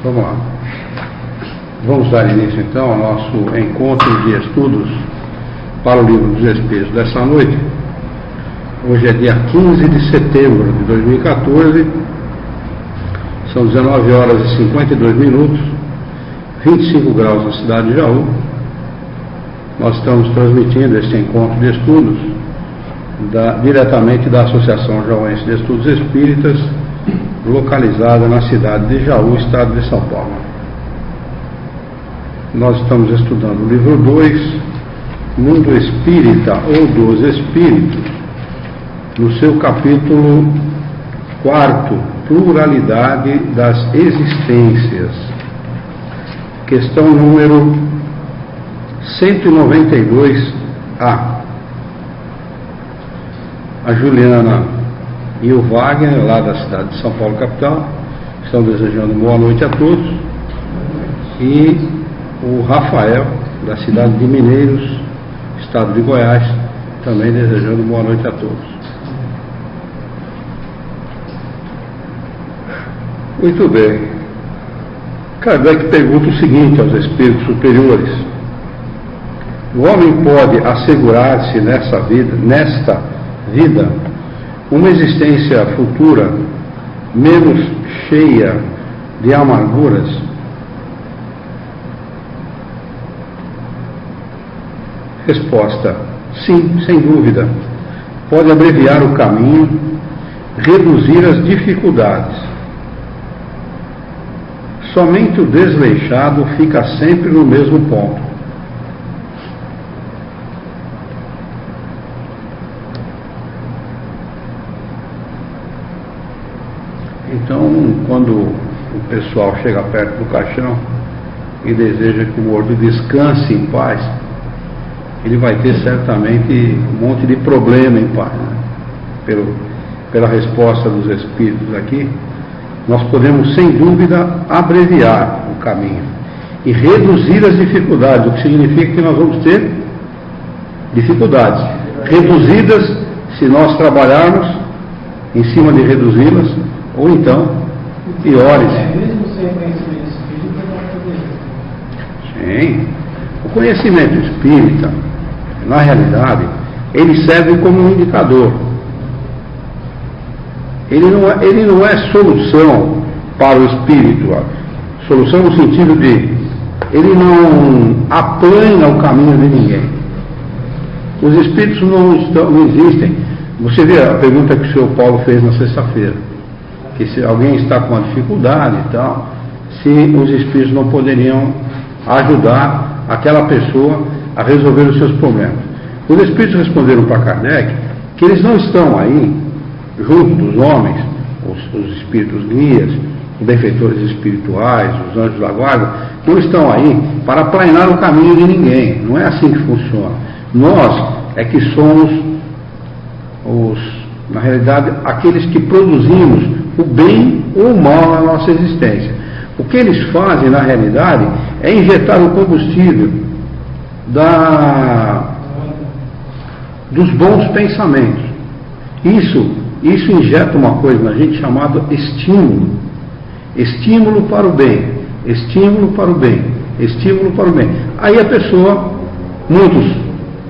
Vamos lá. Vamos dar início então ao nosso encontro de estudos para o Livro dos Espíritos dessa noite. Hoje é dia 15 de setembro de 2014, são 19 horas e 52 minutos, 25 graus na cidade de Jaú. Nós estamos transmitindo este encontro de estudos diretamente da Associação Jauense de Estudos Espíritas, localizada na cidade de Jaú, estado de São Paulo. Nós estamos estudando o livro 2, Mundo Espírita ou dos Espíritos, no seu capítulo 4, Pluralidade das Existências, questão número 192A. A Juliana e o Wagner, lá da cidade de São Paulo, capital, estão desejando boa noite a todos. E o Rafael, da cidade de Mineiros, estado de Goiás, também desejando boa noite a todos. Muito bem. Kardec pergunta o seguinte aos espíritos superiores: o homem pode assegurar-se nesta vida uma existência futura menos cheia de amarguras? Resposta: sim, sem dúvida. Pode abreviar o caminho, reduzir as dificuldades. Somente o desleixado fica sempre no mesmo ponto. Então, quando o pessoal chega perto do caixão e deseja que o morto descanse em paz, ele vai ter certamente um monte de problema em paz, né? Pela resposta dos espíritos aqui, nós podemos sem dúvida abreviar o caminho e reduzir as dificuldades, o que significa que nós vamos ter dificuldades reduzidas se nós trabalharmos em cima de reduzi-las, ou então piores. Mesmo sem conhecimento espírita, não poder. Sim. O conhecimento espírita, na realidade, ele serve como um indicador. Ele não é solução para o espírito. Solução no sentido de ele não aplana o caminho de ninguém. Os espíritos não existem. Você vê a pergunta que o senhor Paulo fez na sexta-feira, que se alguém está com uma dificuldade e tal, se os espíritos não poderiam ajudar aquela pessoa a resolver os seus problemas. Os espíritos responderam para Kardec que eles não estão aí junto dos homens, os espíritos guias, os benfeitores espirituais, os anjos da guarda, não estão aí para aplanar o caminho de ninguém. Não é assim que funciona. Nós é que somos na realidade, aqueles que produzimos o bem ou o mal na nossa existência. O que eles fazem, na realidade, é injetar o combustível dos bons pensamentos. Isso injeta uma coisa na gente chamada estímulo. Estímulo para o bem, estímulo para o bem, estímulo para o bem. Aí a pessoa, muitos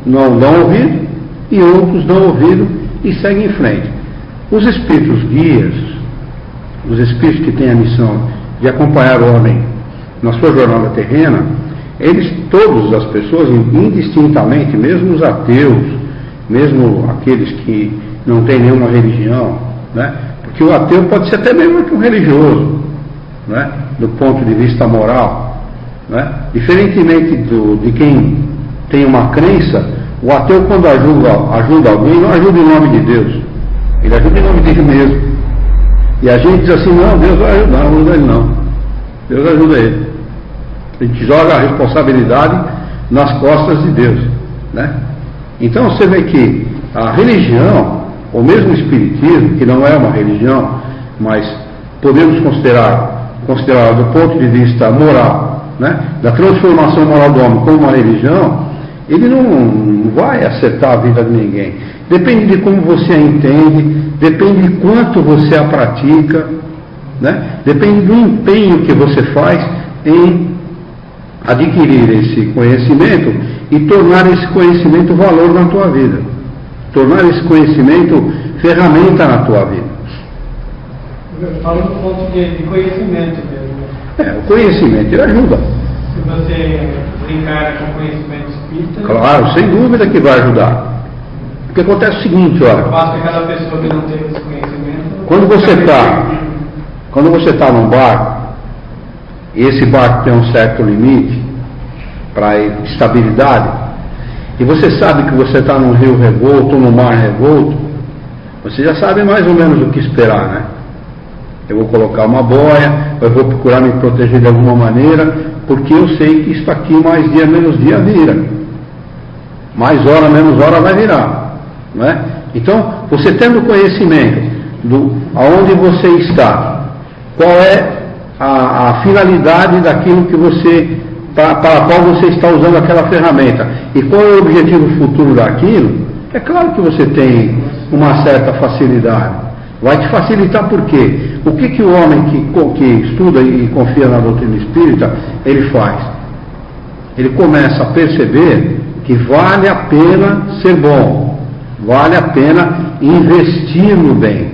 não dão ouvido e outros dão ouvido e seguem em frente. Os espíritos guias, os espíritos que têm a missão de acompanhar o homem na sua jornada terrena, todas as pessoas, indistintamente, mesmo os ateus, mesmo aqueles que não têm nenhuma religião, né? Porque o ateu pode ser até mesmo que um religioso, né? Do ponto de vista moral, né? Diferentemente de quem tem uma crença, o ateu, quando ajuda alguém, não ajuda em nome de Deus, ele ajuda em nome dele mesmo. E a gente diz assim: não, Deus vai ajudar, não ajuda ele não, Deus ajuda ele. A gente joga a responsabilidade nas costas de Deus, né? Então você vê que a religião, ou mesmo o espiritismo, que não é uma religião, mas podemos considerar do ponto de vista moral, né, da transformação moral do homem como uma religião, ele não vai acertar a vida de ninguém. Depende de como você a entende, depende de quanto você a pratica, né? Depende do empenho que você faz em adquirir esse conhecimento e tornar esse conhecimento valor na tua vida, tornar esse conhecimento ferramenta na tua vida. Eu falo no ponto de conhecimento mesmo. O conhecimento ele ajuda. Se você brincar com conhecimento espírita... Claro, sem dúvida que vai ajudar. Porque acontece o seguinte, olha... Basta que cada pessoa que não tem esse conhecimento... Quando você está num barco, e esse barco tem um certo limite para estabilidade, e você sabe que você está num rio revolto, num mar revolto, você já sabe mais ou menos o que esperar, né? Eu vou colocar uma boia, eu vou procurar me proteger de alguma maneira, porque eu sei que isso aqui mais dia menos dia vira. Mais hora menos hora vai virar. Não é? Então, você tendo conhecimento do aonde você está, qual é a finalidade daquilo que você, para a qual você está usando aquela ferramenta, e qual é o objetivo futuro daquilo, é claro que você tem uma certa facilidade. Vai te facilitar por quê? O que o homem que estuda e confia na doutrina espírita, ele faz? Ele começa a perceber que vale a pena ser bom, vale a pena investir no bem.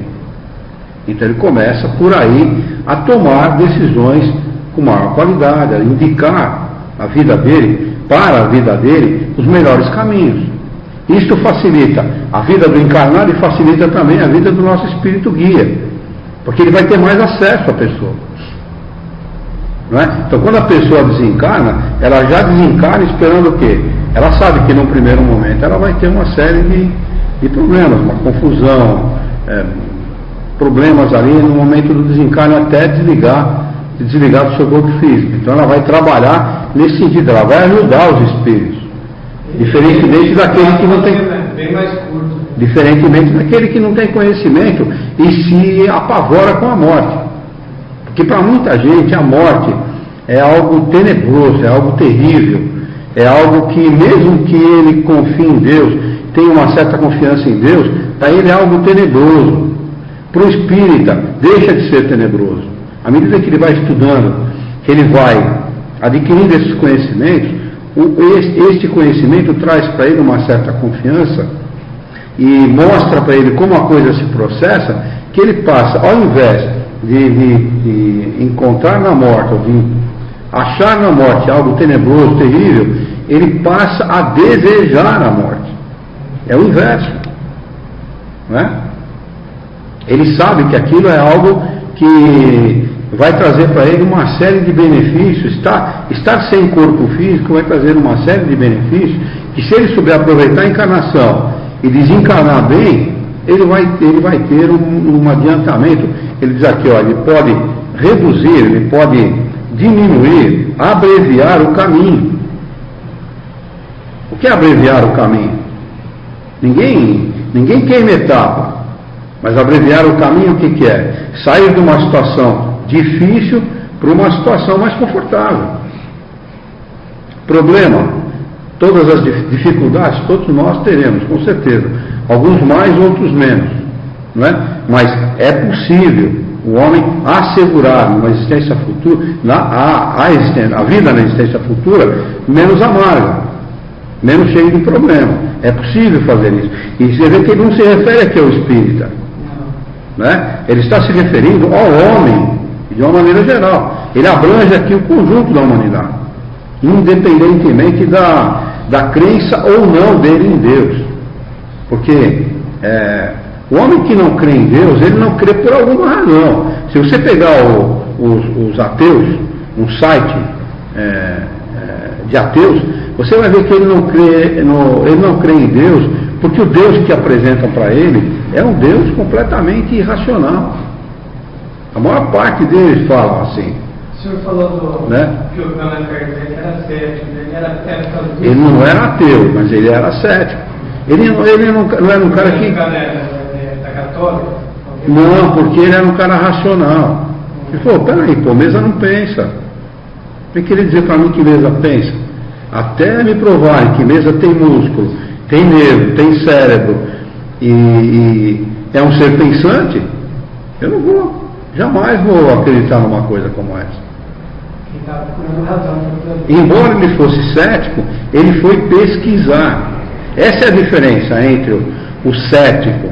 Então ele começa por aí a tomar decisões com maior qualidade, a indicar a vida dele, para a vida dele, os melhores caminhos. Isto facilita a vida do encarnado e facilita também a vida do nosso espírito guia, porque ele vai ter mais acesso à pessoa. Não é? Então quando a pessoa desencarna, ela já desencarna esperando o quê? Ela sabe que no primeiro momento ela vai ter uma série de problemas, uma confusão, problemas ali no momento do desencarne até desligar do seu corpo físico. Então ela vai trabalhar nesse sentido, ela vai ajudar os espíritos. Diferentemente daquele que não tem. Bem mais curto. Diferentemente daquele que não tem conhecimento e se apavora com a morte. Porque para muita gente a morte é algo tenebroso, é algo terrível, é algo que mesmo que ele confie em Deus, tenha uma certa confiança em Deus, para ele é algo tenebroso. Para o espírita deixa de ser tenebroso. À medida que ele vai estudando, que ele vai adquirindo esses conhecimentos, este conhecimento traz para ele uma certa confiança e mostra para ele como a coisa se processa, que ele passa, ao invés de encontrar na morte, ou de achar na morte algo tenebroso, terrível, ele passa a desejar a morte. É o inverso. Não é? Ele sabe que aquilo é algo que vai trazer para ele uma série de benefícios. Estar sem corpo físico vai trazer uma série de benefícios que, se ele souber aproveitar a encarnação e desencarnar bem, ele vai ter um adiantamento. Ele diz aqui, ó, ele pode reduzir, ele pode diminuir, abreviar o caminho. O que é abreviar o caminho? Ninguém queima etapa, mas abreviar o caminho o que é? Sair de uma situação difícil para uma situação mais confortável. Problema, todas as dificuldades, todos nós teremos, com certeza. Alguns mais, outros menos. Não é? Mas é possível o homem assegurar uma existência futura, a vida na existência futura, menos amarga, menos cheio de problema. É possível fazer isso. E você vê que ele não se refere aqui ao espírita. Né? Ele está se referindo ao homem, de uma maneira geral. Ele abrange aqui o conjunto da humanidade, independentemente da crença ou não dele em Deus. Porque o homem que não crê em Deus, ele não crê por alguma razão. Se você pegar os ateus, um site de ateus, você vai ver que ele não crê em Deus, porque o Deus que apresentam para ele é um Deus completamente irracional. A maior parte deles falam assim. O senhor falou que o Allan Kardec era cético, ele não era ateu, mas ele era cético. Ele não era um cara que... Era católico? Não, porque ele era um cara racional. Ele falou, peraí, mesa não pensa. Ele queria dizer para mim que mesa pensa. Até me provarem que mesa tem músculo, tem nervo, tem cérebro e é um ser pensante, eu não vou. Jamais vou acreditar numa coisa como essa. Quem está procurando razão. Embora ele fosse cético, ele foi pesquisar. Essa é a diferença entre o cético,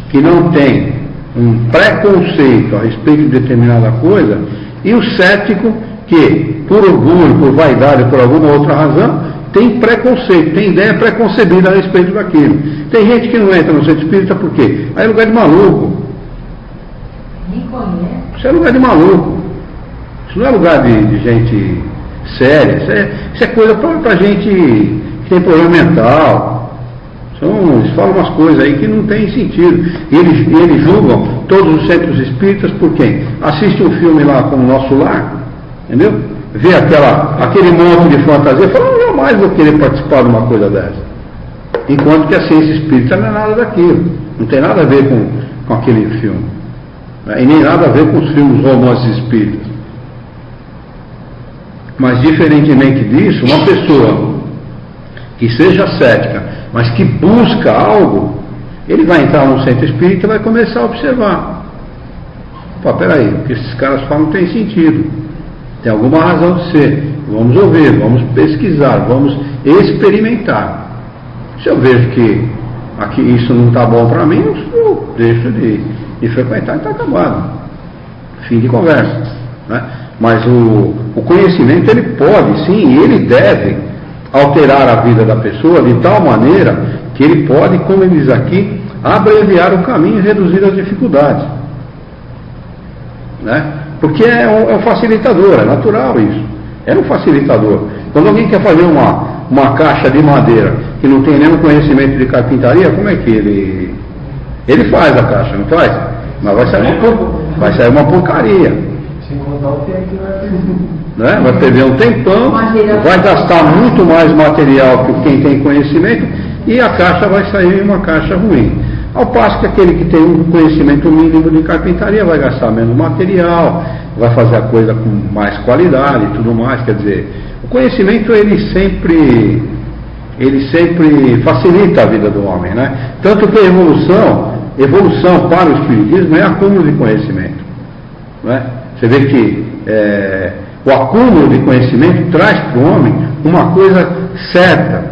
que não tem um preconceito a respeito de determinada coisa, e o cético que, por orgulho, por vaidade, por alguma outra razão, tem preconceito, tem ideia preconcebida a respeito daquilo. Tem gente que não entra no centro espírita por quê? Aí é lugar de maluco. Nem conhece. Isso é lugar de maluco. Isso não é lugar de gente séria. Isso é coisa para gente que tem problema mental. Eles falam umas coisas aí que não tem sentido. E eles julgam todos os centros espíritas por quem? Assiste um filme lá como o Nosso Lar, entendeu? Vê aquele monte de fantasia e fala, jamais vou querer participar de uma coisa dessa. Enquanto que a ciência espírita não é nada daquilo. Não tem nada a ver com aquele filme. E nem nada a ver com os filmes romances espíritas. Mas, diferentemente disso, uma pessoa que seja cética, mas que busca algo, ele vai entrar num centro espírita e vai começar a observar. Pô, peraí, o que esses caras falam tem sentido. Tem alguma razão de ser. Vamos ouvir, vamos pesquisar, vamos experimentar. Se eu vejo que aqui isso não está bom para mim, eu deixo de frequentar e está acabado. Fim de conversa. Né? Mas o conhecimento, ele pode, sim, e ele deve alterar a vida da pessoa de tal maneira que ele pode, como ele diz aqui, abreviar o caminho e reduzir as dificuldades. Né? Porque é um facilitador, é natural isso. É um facilitador. Quando alguém quer fazer uma caixa de madeira que não tem nenhum conhecimento de carpintaria, como é que ele faz a caixa, não faz? Mas vai sair uma porcaria. Sem contar o tempo que vai perder. Né? Vai perder um tempão, vai gastar muito mais material que quem tem conhecimento e a caixa vai sair uma caixa ruim. Ao passo que aquele que tem um conhecimento mínimo de carpintaria vai gastar menos material, vai fazer a coisa com mais qualidade e tudo mais. Quer dizer, o conhecimento ele sempre facilita a vida do homem, né? Tanto que a evolução para o espiritismo é acúmulo de conhecimento. Né? Você vê que o acúmulo de conhecimento traz para o homem uma coisa certa,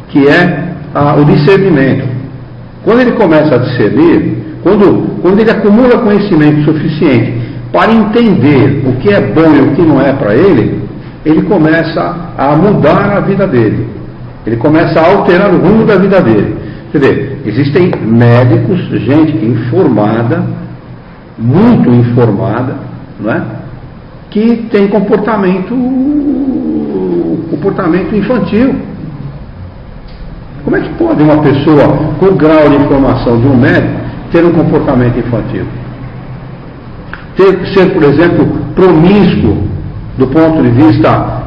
que é o discernimento. Quando ele começa a discernir, quando ele acumula conhecimento suficiente para entender o que é bom e o que não é para ele começa a mudar a vida dele. Ele começa a alterar o rumo da vida dele. Quer dizer, existem médicos, gente informada, muito informada, não é? Que tem comportamento infantil. Como é que pode uma pessoa com o grau de informação de um médico ter um comportamento infantil? Ser, por exemplo, promíscuo do ponto de vista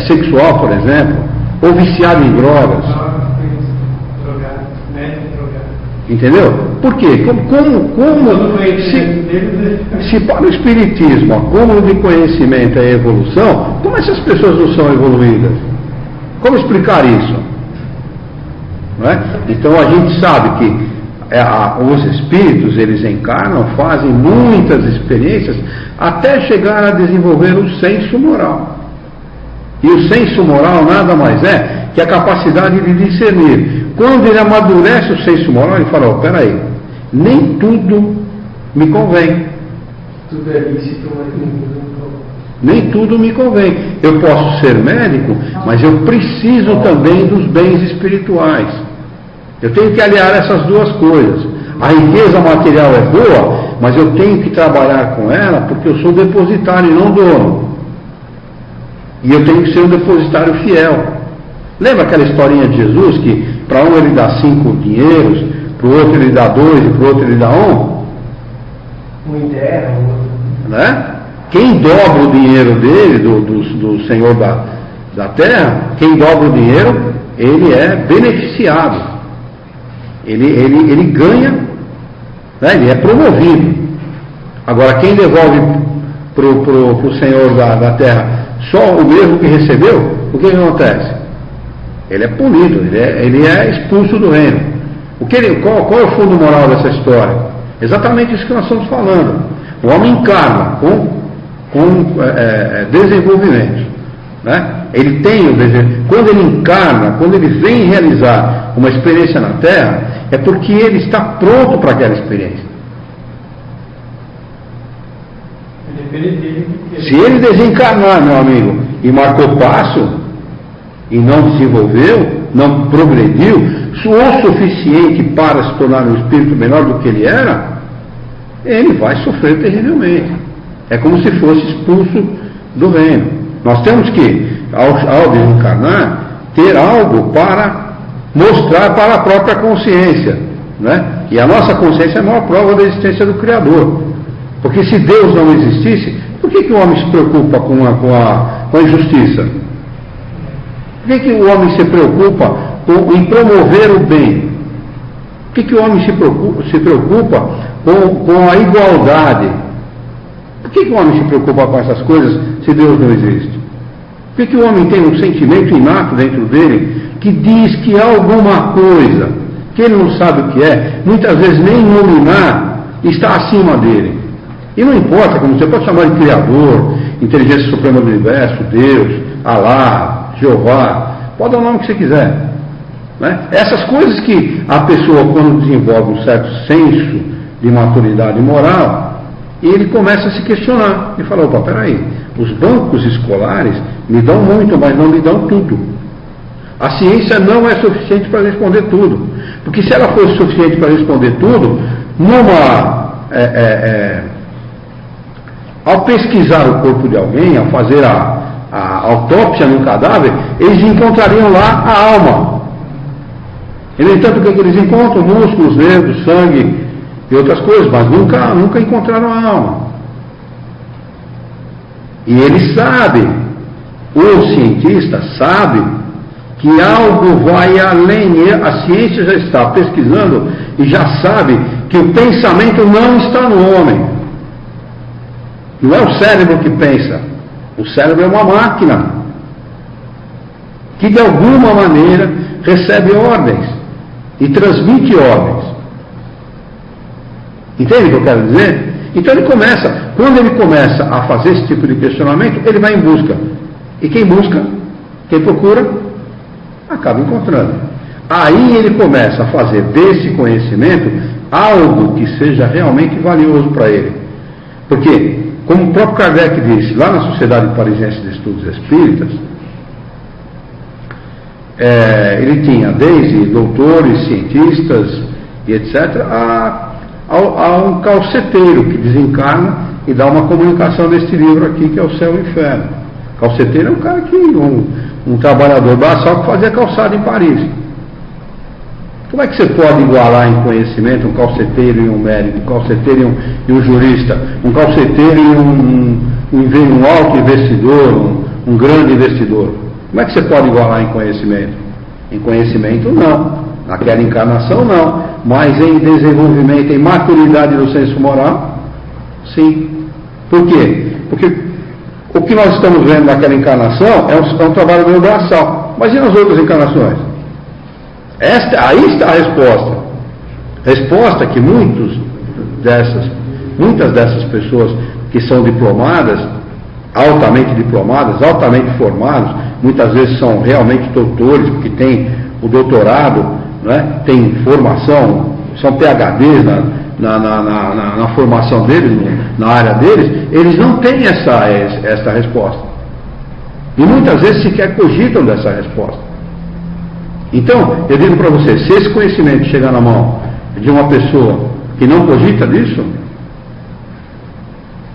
sexual, por exemplo, ou viciado em drogas. Entendeu? Por quê? Se para o Espiritismo acúmulo de conhecimento é evolução, como essas pessoas não são evoluídas? Como explicar isso? Não é? Então a gente sabe que os espíritos, eles encarnam, fazem muitas experiências até chegar a desenvolver o senso moral. E o senso moral nada mais é que a capacidade de discernir. Quando ele amadurece o senso moral, ele fala, peraí, nem tudo me convém. Tudo é lícito, mas nem tudo me convém. Eu posso ser médico, mas eu preciso também dos bens espirituais. Eu tenho que aliar essas duas coisas. A riqueza material é boa, mas eu tenho que trabalhar com ela porque eu sou depositário e não dono. E eu tenho que ser um depositário fiel. Lembra aquela historinha de Jesus que para um ele dá 5 dinheiros, para o outro ele dá 2 e para o outro ele dá 1? Um enterra, né? Quem dobra o dinheiro dele, do Senhor da terra, quem dobra o dinheiro, ele é beneficiado. Ele ganha, né? Ele é promovido. Agora, quem devolve para o Senhor da terra só o mesmo que recebeu, o que acontece? Ele é punido, ele é expulso do reino. Qual é o fundo moral dessa história? Exatamente isso que nós estamos falando. O homem encarna com desenvolvimento. Né? Ele tem o desejo. Quando ele encarna, quando ele vem realizar uma experiência na Terra, é porque ele está pronto para aquela experiência. Se ele desencarnar, meu amigo, e marcou passo, e não desenvolveu, não progrediu, o suficiente para se tornar um espírito melhor do que ele era, ele vai sofrer terrivelmente. É como se fosse expulso do reino. Nós temos que, ao desencarnar, ter algo para mostrar para a própria consciência. Né? E a nossa consciência é a maior prova da existência do Criador. Porque se Deus não existisse, por que o homem se preocupa com a injustiça? Por que o homem se preocupa em promover o bem? Por que o homem se preocupa com a igualdade? Por que o homem se preocupa com essas coisas se Deus não existe? Por que o homem tem um sentimento inato dentro dele que diz que há alguma coisa que ele não sabe o que é, muitas vezes nem iluminar, está acima dele? E não importa, como você pode chamar de Criador, Inteligência Suprema do Universo, Deus, Alá, Jeová, pode dar o nome que você quiser. Né? Essas coisas que a pessoa, quando desenvolve um certo senso de maturidade moral, ele começa a se questionar e fala: opa, peraí, os bancos escolares me dão muito, mas não me dão tudo. A ciência não é suficiente para responder tudo. Porque se ela fosse suficiente para responder tudo, ao pesquisar o corpo de alguém, ao fazer a autópsia num cadáver, eles encontrariam lá a alma. E, no entanto, o que eles encontram? Músculos, nervos, sangue e outras coisas, mas nunca encontraram a alma. E ele sabe, o cientista sabe, que algo vai além. A ciência já está pesquisando e já sabe que o pensamento não está no homem. Não é o cérebro que pensa. O cérebro é uma máquina que de alguma maneira recebe ordens e transmite ordens. Entende o que eu quero dizer? Então quando ele começa a fazer esse tipo de questionamento, ele vai em busca. E quem busca, quem procura, acaba encontrando. Aí ele começa a fazer desse conhecimento algo que seja realmente valioso para ele. Porque, como o próprio Kardec disse, lá na Sociedade Parisiense de Estudos Espíritas, ele tinha desde doutores, cientistas e etc., a um calceteiro que desencarna e dá uma comunicação deste livro aqui, que é o Céu e o Inferno. Calceteiro é um cara um trabalhador braçal que fazia calçado em Paris. Como é que você pode igualar em conhecimento um calceteiro e um médico, um calceteiro e um jurista, um calceteiro e um alto investidor, um grande investidor? Como é que você pode igualar em conhecimento? Em conhecimento, não. Naquela encarnação, não. Mas em desenvolvimento, em maturidade do senso moral, sim. Por quê? Porque o que nós estamos vendo naquela encarnação é um trabalho braçal. Mas e nas outras encarnações? Aí está a resposta. Resposta que muitas dessas pessoas que são diplomadas, altamente formados, muitas vezes são realmente doutores, porque têm o doutorado, né, têm formação, são PhDs na formação deles, na área deles, eles não têm essa resposta. E muitas vezes sequer cogitam dessa resposta. Então, eu digo para você, se esse conhecimento chegar na mão de uma pessoa que não cogita disso,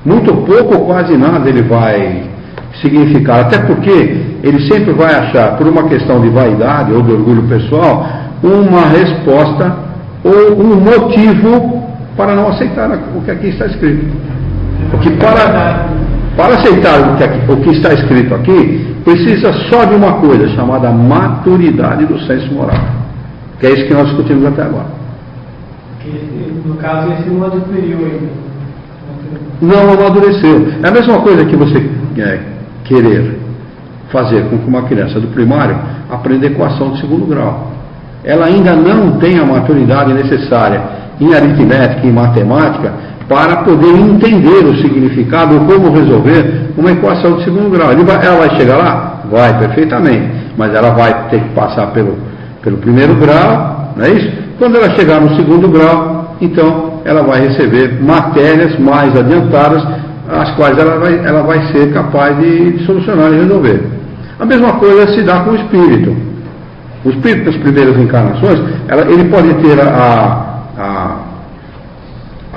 muito pouco ou quase nada ele vai significar, até porque ele sempre vai achar, por uma questão de vaidade ou de orgulho pessoal, uma resposta ou um motivo para não aceitar o que aqui está escrito. Porque para aceitar o que está escrito aqui, precisa só de uma coisa, chamada maturidade do senso moral. Que é isso que nós discutimos até agora. No caso, esse não adquiriu ainda. Não amadureceu. É a mesma coisa que você querer fazer com que uma criança do primário aprenda equação de segundo grau. Ela ainda não tem a maturidade necessária em aritmética, em matemática, para poder entender o significado ou como resolver uma equação de segundo grau. Ela vai chegar lá? Vai, perfeitamente, mas ela vai ter que passar pelo primeiro grau, não é isso? Quando ela chegar no segundo grau, então ela vai receber matérias mais adiantadas, as quais ela vai ser capaz de solucionar e resolver. A mesma coisa se dá com o espírito. O espírito das primeiras encarnações, ele pode ter a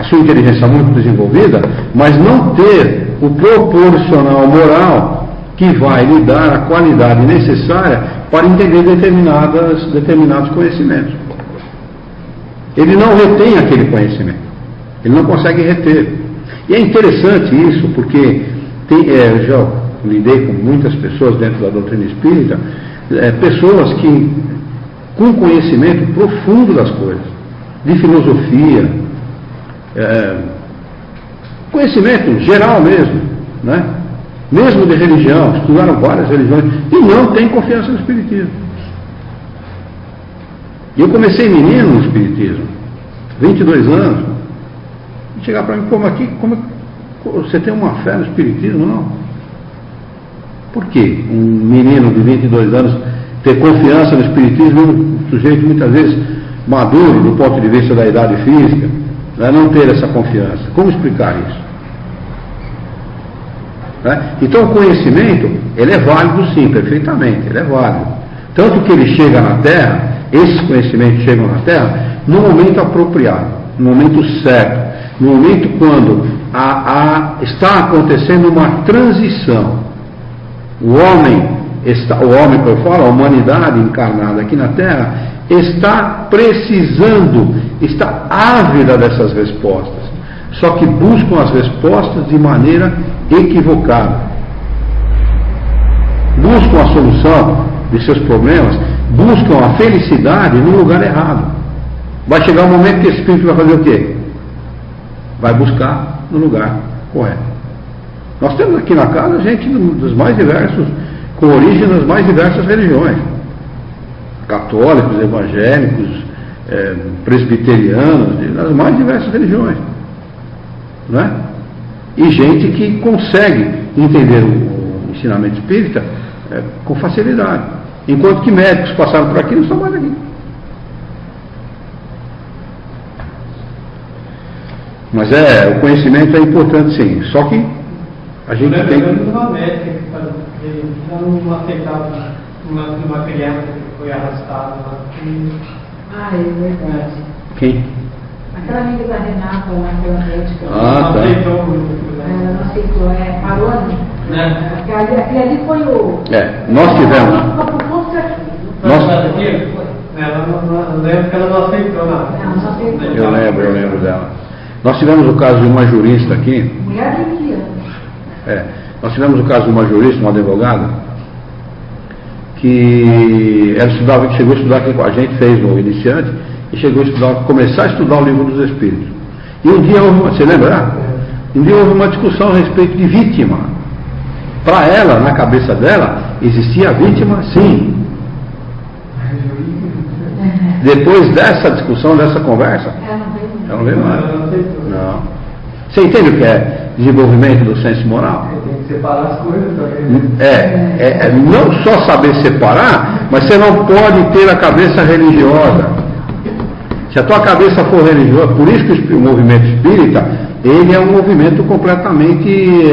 sua inteligência muito desenvolvida, mas não ter o proporcional moral que vai lhe dar a qualidade necessária para entender determinados conhecimentos. Ele não retém aquele conhecimento, ele não consegue reter. E é interessante isso, porque eu já lidei com muitas pessoas dentro da doutrina espírita, pessoas que com conhecimento profundo das coisas, de filosofia, conhecimento geral mesmo, né? Mesmo de religião, estudaram várias religiões e não tem confiança no espiritismo. E eu comecei menino no espiritismo, 22 anos, e chegar para mim, pô, mas como você tem uma fé no espiritismo? Não. Por quê? Um menino de 22 anos ter confiança no espiritismo, um sujeito muitas vezes maduro do ponto de vista da idade física, né, não ter essa confiança. Como explicar isso? Né? Então o conhecimento, ele é válido sim, perfeitamente, ele é válido. Tanto que ele chega na Terra, esses conhecimentos chegam na Terra no momento apropriado, no momento certo, no momento quando está acontecendo uma transição. O homem, que eu falo, a humanidade encarnada aqui na Terra, está precisando, está ávida dessas respostas, só que buscam as respostas de maneira equivocada. Buscam a solução de seus problemas, buscam a felicidade no lugar errado. Vai chegar um momento que esse espírito vai fazer o quê? Vai buscar no lugar correto. Nós temos aqui na casa gente dos mais diversos, com origem das mais diversas religiões. Católicos, evangélicos, presbiterianos, das mais diversas religiões. Não é? E gente que consegue entender o ensinamento espírita com facilidade. Enquanto que médicos passaram por aqui não estão mais aqui. Mas o conhecimento é importante sim, só que a gente tem que... uma médica que não aceitava uma criança que foi arrastada lá. Ah, é verdade. Quem? Aquela amiga da Renata lá, aquela médica. Ah, tá. Ela não aceitou, parou ali. Aquele ali foi o... nós tivemos... Eu lembro que ela não aceitou nada. Não aceitou. Eu lembro dela. Nós tivemos o caso de uma jurista aqui. Mulher de 20 anos. Nós tivemos o caso de uma jurista, uma advogada, que ela chegou a estudar aqui com a gente, fez no iniciante, e chegou a começar a estudar o livro dos Espíritos. E um dia você lembra? Um dia houve uma discussão a respeito de vítima. Para ela, na cabeça dela, existia a vítima, sim. Depois dessa discussão, dessa conversa, ela não veio mais. Não. Você entende o que é desenvolvimento do senso moral? Tem que separar as coisas também. Não só saber separar, mas você não pode ter a cabeça religiosa. Se a tua cabeça for religiosa, por isso que o movimento espírita, ele é um movimento completamente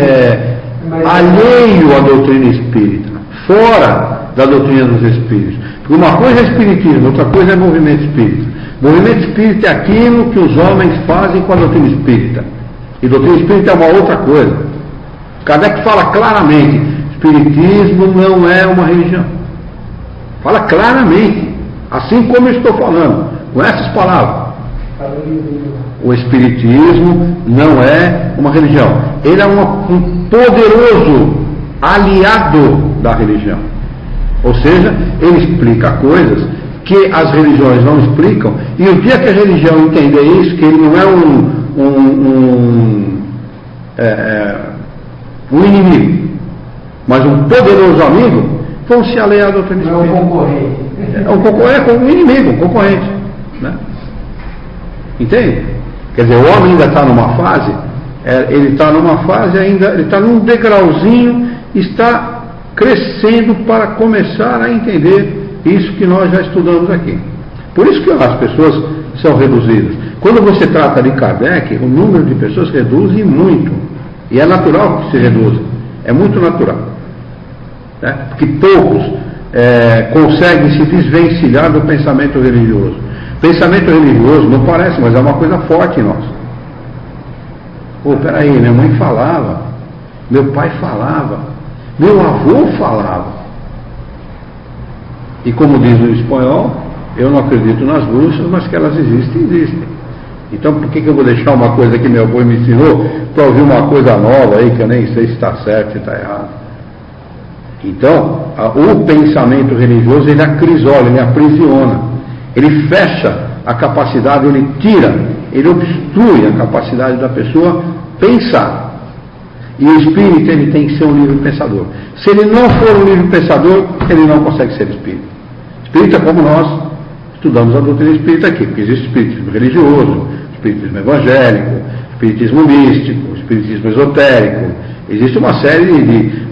alheio à doutrina espírita, fora da doutrina dos espíritos. Porque uma coisa é espiritismo, outra coisa é movimento espírita. Movimento espírita é aquilo que os homens fazem com a doutrina espírita. E doutrina espírita é uma outra coisa. Kardec fala claramente, espiritismo não é uma religião. Fala claramente, assim como eu estou falando, com essas palavras. O espiritismo não é uma religião. Ele é um poderoso aliado da religião. Ou seja, ele explica coisas que as religiões não explicam, e o dia que a religião entender isso, que ele não é um inimigo, mas um poderoso amigo, vão se aliar à doutrina espírita. Não é um concorrente. É um inimigo, um concorrente. Né? Entende? Quer dizer, o homem ainda está numa fase, ele está numa fase ainda, ele está num degrauzinho, está crescendo para começar a entender isso que nós já estudamos aqui. Por isso que as pessoas são reduzidas. Quando você trata de Kardec, o número de pessoas reduz muito. E é natural que se reduza. É muito natural. Né? Porque poucos conseguem se desvencilhar do pensamento religioso. Pensamento religioso não parece, mas é uma coisa forte em nós. Pô, peraí, minha mãe falava, meu pai falava, meu avô falava. E como diz o espanhol, eu não acredito nas bruxas, mas que elas existem. Então por que eu vou deixar uma coisa que meu avô me ensinou para ouvir uma coisa nova aí que eu nem sei se está certo ou está errado? Então, o pensamento religioso, ele acrisola, ele aprisiona, ele fecha a capacidade, ele tira, ele obstrui a capacidade da pessoa pensar. E o espírito, ele tem que ser um livre pensador. Se ele não for um livre pensador, ele não consegue ser espírita. Espírita como nós estudamos a doutrina espírita aqui, porque existe espiritismo religioso, espiritismo evangélico, espiritismo místico, espiritismo esotérico. Existe uma série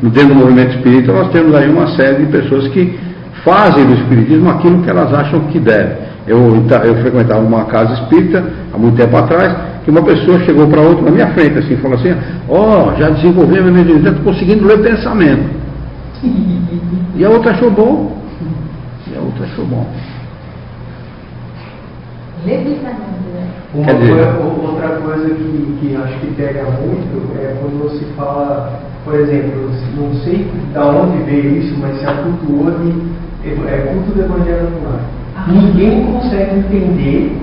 dentro do movimento espírita, nós temos aí uma série de pessoas que fazem do espiritismo aquilo que elas acham que deve. Eu frequentava uma casa espírita, há muito tempo atrás, que uma pessoa chegou para outra na minha frente, assim, falou assim, já desenvolvi a minha mediunidade, estou conseguindo ler pensamento. E a outra achou bom. Outra coisa que acho que pega muito é quando se fala, por exemplo, não sei de onde veio isso, mas se acultuou de culto do Evangelho no Lar. Ninguém consegue entender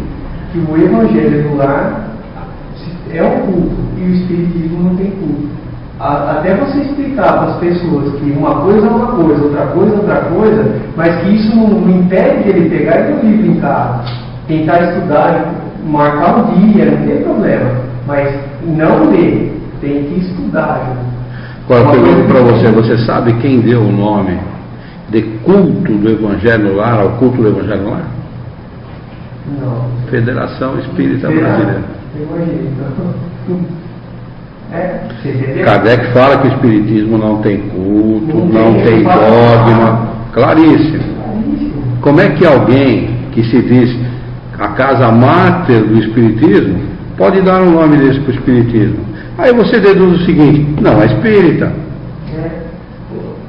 que o Evangelho no Lar é um culto e o Espiritismo não tem culto. Até você explicar para as pessoas que uma coisa é uma coisa, outra coisa é outra coisa, mas que isso não impede de ele pegar e ter um livro em casa, tentar estudar, marcar um dia, não tem problema, mas não ler, tem que estudar. Agora eu pergunto para você, você sabe quem deu o nome de culto do Evangelho no Lar ao culto do Evangelho no Lar? Não. Federação Espírita Brasileira. Kardec fala que o Espiritismo não tem culto, não tem dogma, claríssimo. Como é que alguém que se diz a casa máter do Espiritismo pode dar um nome desse para o Espiritismo? Aí você deduz o seguinte, não, é espírita.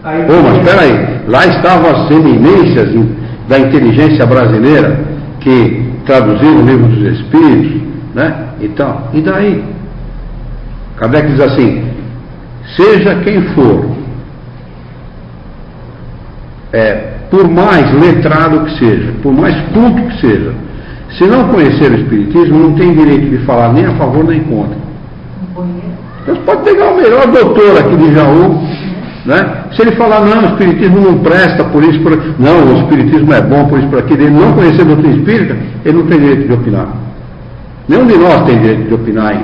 Mas espera aí, lá estavam as eminências da inteligência brasileira que traduziram o livro dos Espíritos, né? Então, e daí? Kardec diz assim, seja quem for, por mais letrado que seja, por mais culto que seja, se não conhecer o Espiritismo, não tem direito de falar nem a favor nem contra. Você pode pegar o melhor doutor aqui de Jaú, né? Se ele falar, não, o Espiritismo não presta por isso, não, o Espiritismo é bom por isso, por aquilo, ele não conhecer a doutrina espírita, ele não tem direito de opinar. Nenhum de nós tem direito de opinar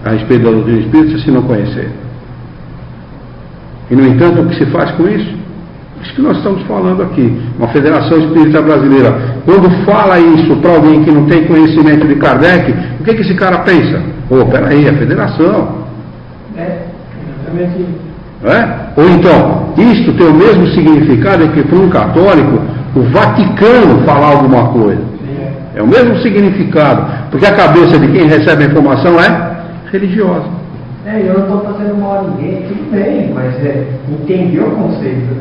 a respeito da doutrina espírita se não conhecer. E, no entanto, o que se faz com isso? Isso que nós estamos falando aqui. Uma Federação Espírita Brasileira, quando fala isso para alguém que não tem conhecimento de Kardec, o que esse cara pensa? Peraí, a federação. Exatamente. Ou então, isto tem o mesmo significado que para um católico, o Vaticano falar alguma coisa. É o mesmo significado, porque a cabeça de quem recebe a informação é religiosa. Eu não estou fazendo mal a ninguém, tudo bem, mas entender o conceito.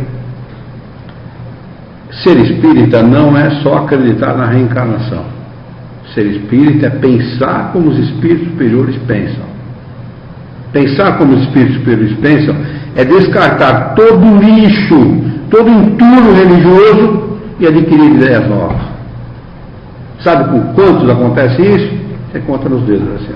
Ser espírita não é só acreditar na reencarnação. Ser espírita é pensar como os espíritos superiores pensam. Pensar como os espíritos superiores pensam é descartar todo o lixo, todo o entulho religioso e adquirir ideias novas. Sabe com quantos acontece isso? Você conta nos dedos assim.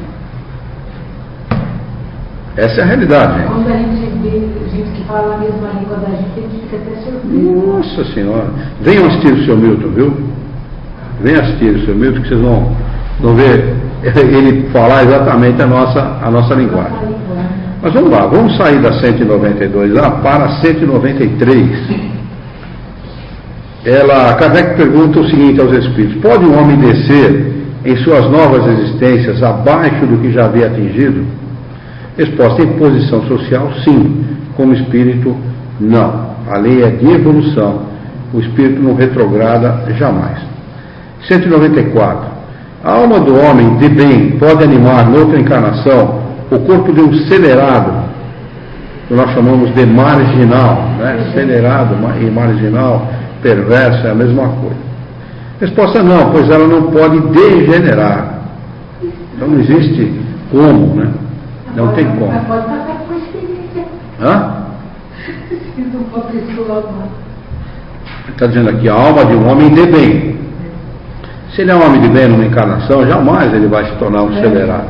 Essa é a realidade. Gente. Quando a gente vê gente que fala a mesma língua da gente, a gente fica até surpreso. Nossa Senhora. Venham assistir o seu Milton, viu? Venham assistir o seu Milton, que vocês vão ver ele falar exatamente a nossa linguagem. Mas vamos lá, vamos sair da 192 lá para 193. Kardec pergunta o seguinte aos espíritos: pode um homem descer em suas novas existências abaixo do que já havia atingido? Resposta: em posição social, sim. Como espírito, não. A lei é de evolução. O espírito não retrograda jamais. 194. A alma do homem de bem pode animar noutra encarnação o corpo de um celerado, que nós chamamos de marginal, né? Celerado e marginal, perverso, é a mesma coisa. Resposta: não, pois ela não pode degenerar. Então não existe como, né? Não tem como. Mas pode passar por experiência. Hã? Não pode ter isso logo, não. Está dizendo aqui, a alma de um homem de bem. Se ele é um homem de bem numa encarnação, jamais ele vai se tornar um celerado.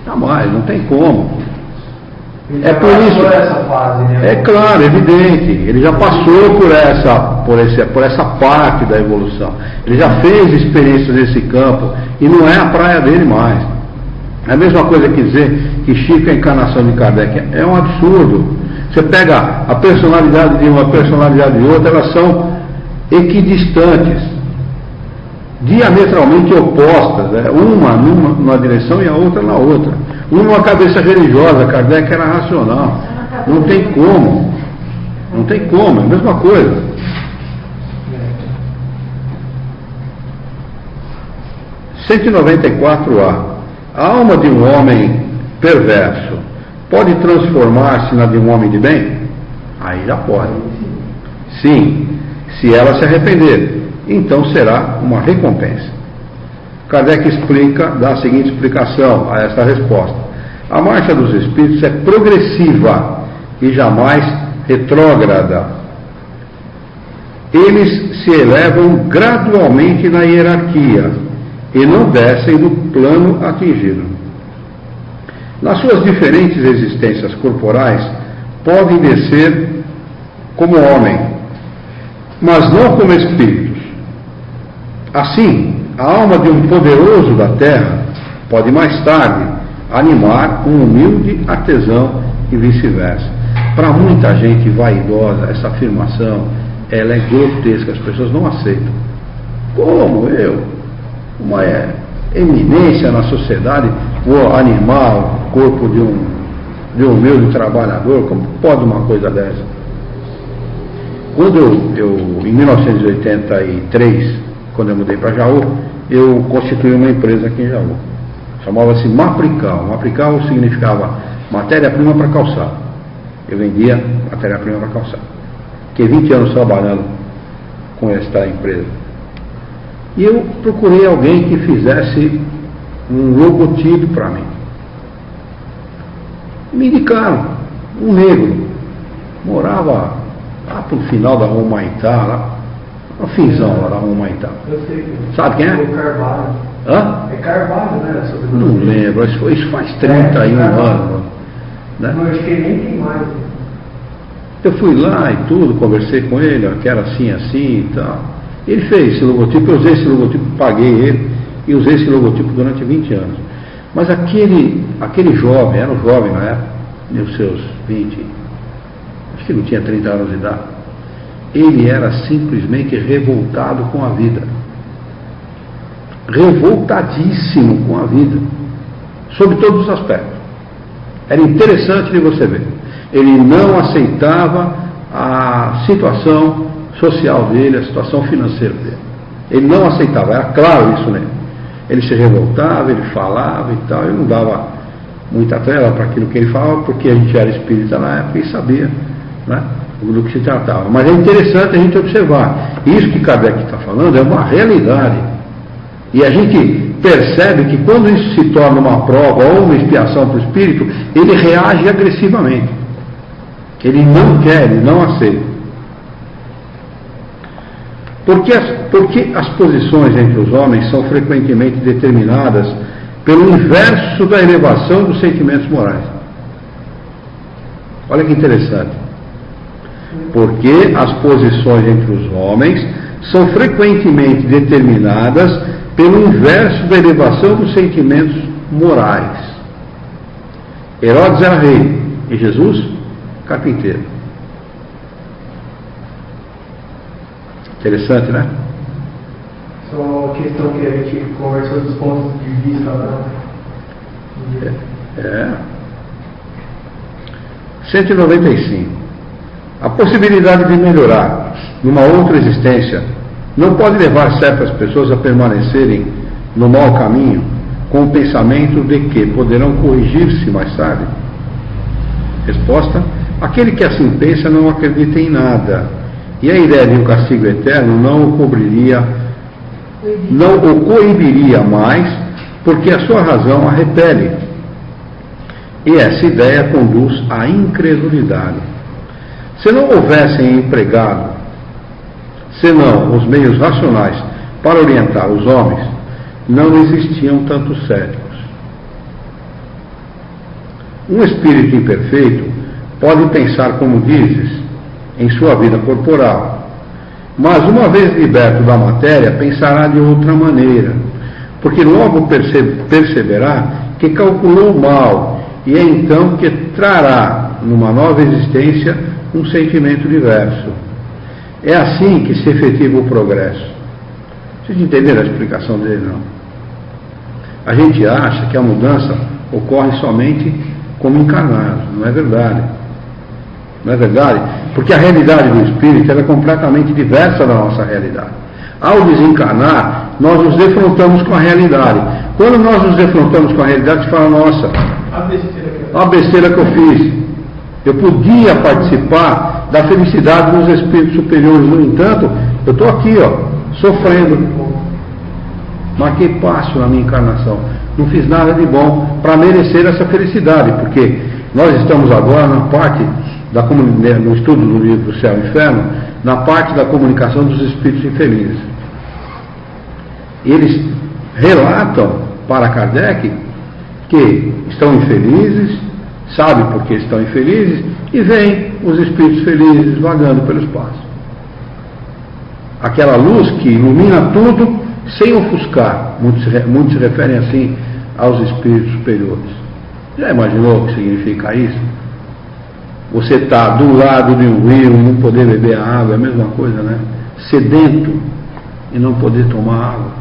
Jamais, não tem como. É por isso. Essa fase, né? É claro, evidente. Ele já passou por essa parte da evolução. Ele já fez experiências nesse campo e não é a praia dele mais. É a mesma coisa que dizer que Chico é a encarnação de Kardec. É um absurdo. Você pega a personalidade de uma, a personalidade de outra, elas são equidistantes, diametralmente opostas, né? Uma numa direção e a outra na outra. Uma cabeça religiosa, Kardec era racional. Não tem como. Não tem como, é a mesma coisa. – 194A. A alma de um homem perverso pode transformar-se na de um homem de bem? Aí já pode. Sim, se ela se arrepender, então será uma recompensa. Kardec dá a seguinte explicação a essa resposta: a marcha dos espíritos é progressiva e jamais retrógrada. Eles se elevam gradualmente na hierarquia e não descem do plano atingido. Nas suas diferentes existências corporais, podem descer como homem, mas não como espíritos. Assim, a alma de um poderoso da terra pode mais tarde animar um humilde artesão e vice-versa. Para muita gente vaidosa, essa afirmação ela é grotesca, as pessoas não aceitam. Como eu, uma eminência na sociedade, vou animar o corpo de um humilde trabalhador? Como pode uma coisa dessa? Quando eu em 1983, quando eu mudei para Jaú, eu constituí uma empresa aqui em Jaú. Chamava-se Maprical. Maprical significava matéria-prima para calçado. Eu vendia matéria-prima para calçado. Fiquei 20 anos trabalhando com esta empresa. E eu procurei alguém que fizesse um logotipo para mim. Me indicaram um negro. Morava lá pro final da Rua Humaitá, lá no finzão lá da Rua Humaitá. Eu sei. Sabe quem é? O Carvalho. Hã? É Carvalho, né? Não lembro, isso faz 31 anos. Né? Não, acho que ele nem tem mais. Eu fui lá e tudo, conversei com ele, que era assim, assim e tal. Ele fez esse logotipo, eu usei esse logotipo, paguei ele e usei esse logotipo durante 20 anos. Mas aquele jovem, era um jovem na época, nos seus 20, acho que não tinha 30 anos de idade, ele era simplesmente revoltado com a vida. Revoltadíssimo com a vida, sob todos os aspectos. Era interessante de você ver. Ele não aceitava a situação social dele, a situação financeira dele. Ele não aceitava, era claro isso nele. Ele se revoltava, ele falava e tal, ele não dava muita trela para aquilo que ele falava, porque a gente era espírita na época e sabia, né, do que se tratava. Mas é interessante a gente observar. Isso que Kardec está falando é uma realidade. E a gente percebe que quando isso se torna uma prova ou uma expiação para o espírito, ele reage agressivamente. Ele não quer, ele não aceita. Porque as posições entre os homens são frequentemente determinadas pelo inverso da elevação dos sentimentos morais. Olha que interessante. Porque as posições entre os homens são frequentemente determinadas pelo inverso da elevação dos sentimentos morais. Herodes era rei e Jesus, carpinteiro. Interessante, né? Só questão que a gente conversou dos pontos de vista lá. 195. A possibilidade de melhorar numa outra existência não pode levar certas pessoas a permanecerem no mau caminho com o pensamento de que poderão corrigir-se mais tarde? Resposta: aquele que assim pensa não acredita em nada, e a ideia de um castigo eterno não o coibiria mais, porque a sua razão a repele. E essa ideia conduz à incredulidade. Se não houvessem empregado, senão os meios racionais para orientar os homens, não existiam tantos céticos. Um espírito imperfeito pode pensar como dizes, em sua vida corporal, mas uma vez liberto da matéria, pensará de outra maneira, porque logo perceberá que calculou mal, e é então que trará, numa nova existência, um sentimento diverso. É assim que se efetiva o progresso. Vocês entenderam a explicação dele, não? A gente acha que a mudança ocorre somente como encarnado. Não é verdade. Não é verdade? Porque a realidade do espírito ela é completamente diversa da nossa realidade. Ao desencarnar, nós nos defrontamos com a realidade. Quando nós nos defrontamos com a realidade, você fala, nossa, a besteira que eu fiz. Eu podia participar da felicidade dos espíritos superiores, no entanto, eu estou aqui, sofrendo. Marquei passo na minha encarnação. Não fiz nada de bom para merecer essa felicidade, porque nós estamos agora na parte no estudo do livro Céu e Inferno, na parte da comunicação dos espíritos infelizes. Eles relatam para Kardec que estão infelizes, sabem por que estão infelizes, e veem os espíritos felizes vagando pelo espaço. Aquela luz que ilumina tudo sem ofuscar. Muitos se referem assim aos espíritos superiores. Já imaginou o que significa isso? Você está do lado de um rio e não poder beber a água, é a mesma coisa, né? Sedento e não poder tomar água.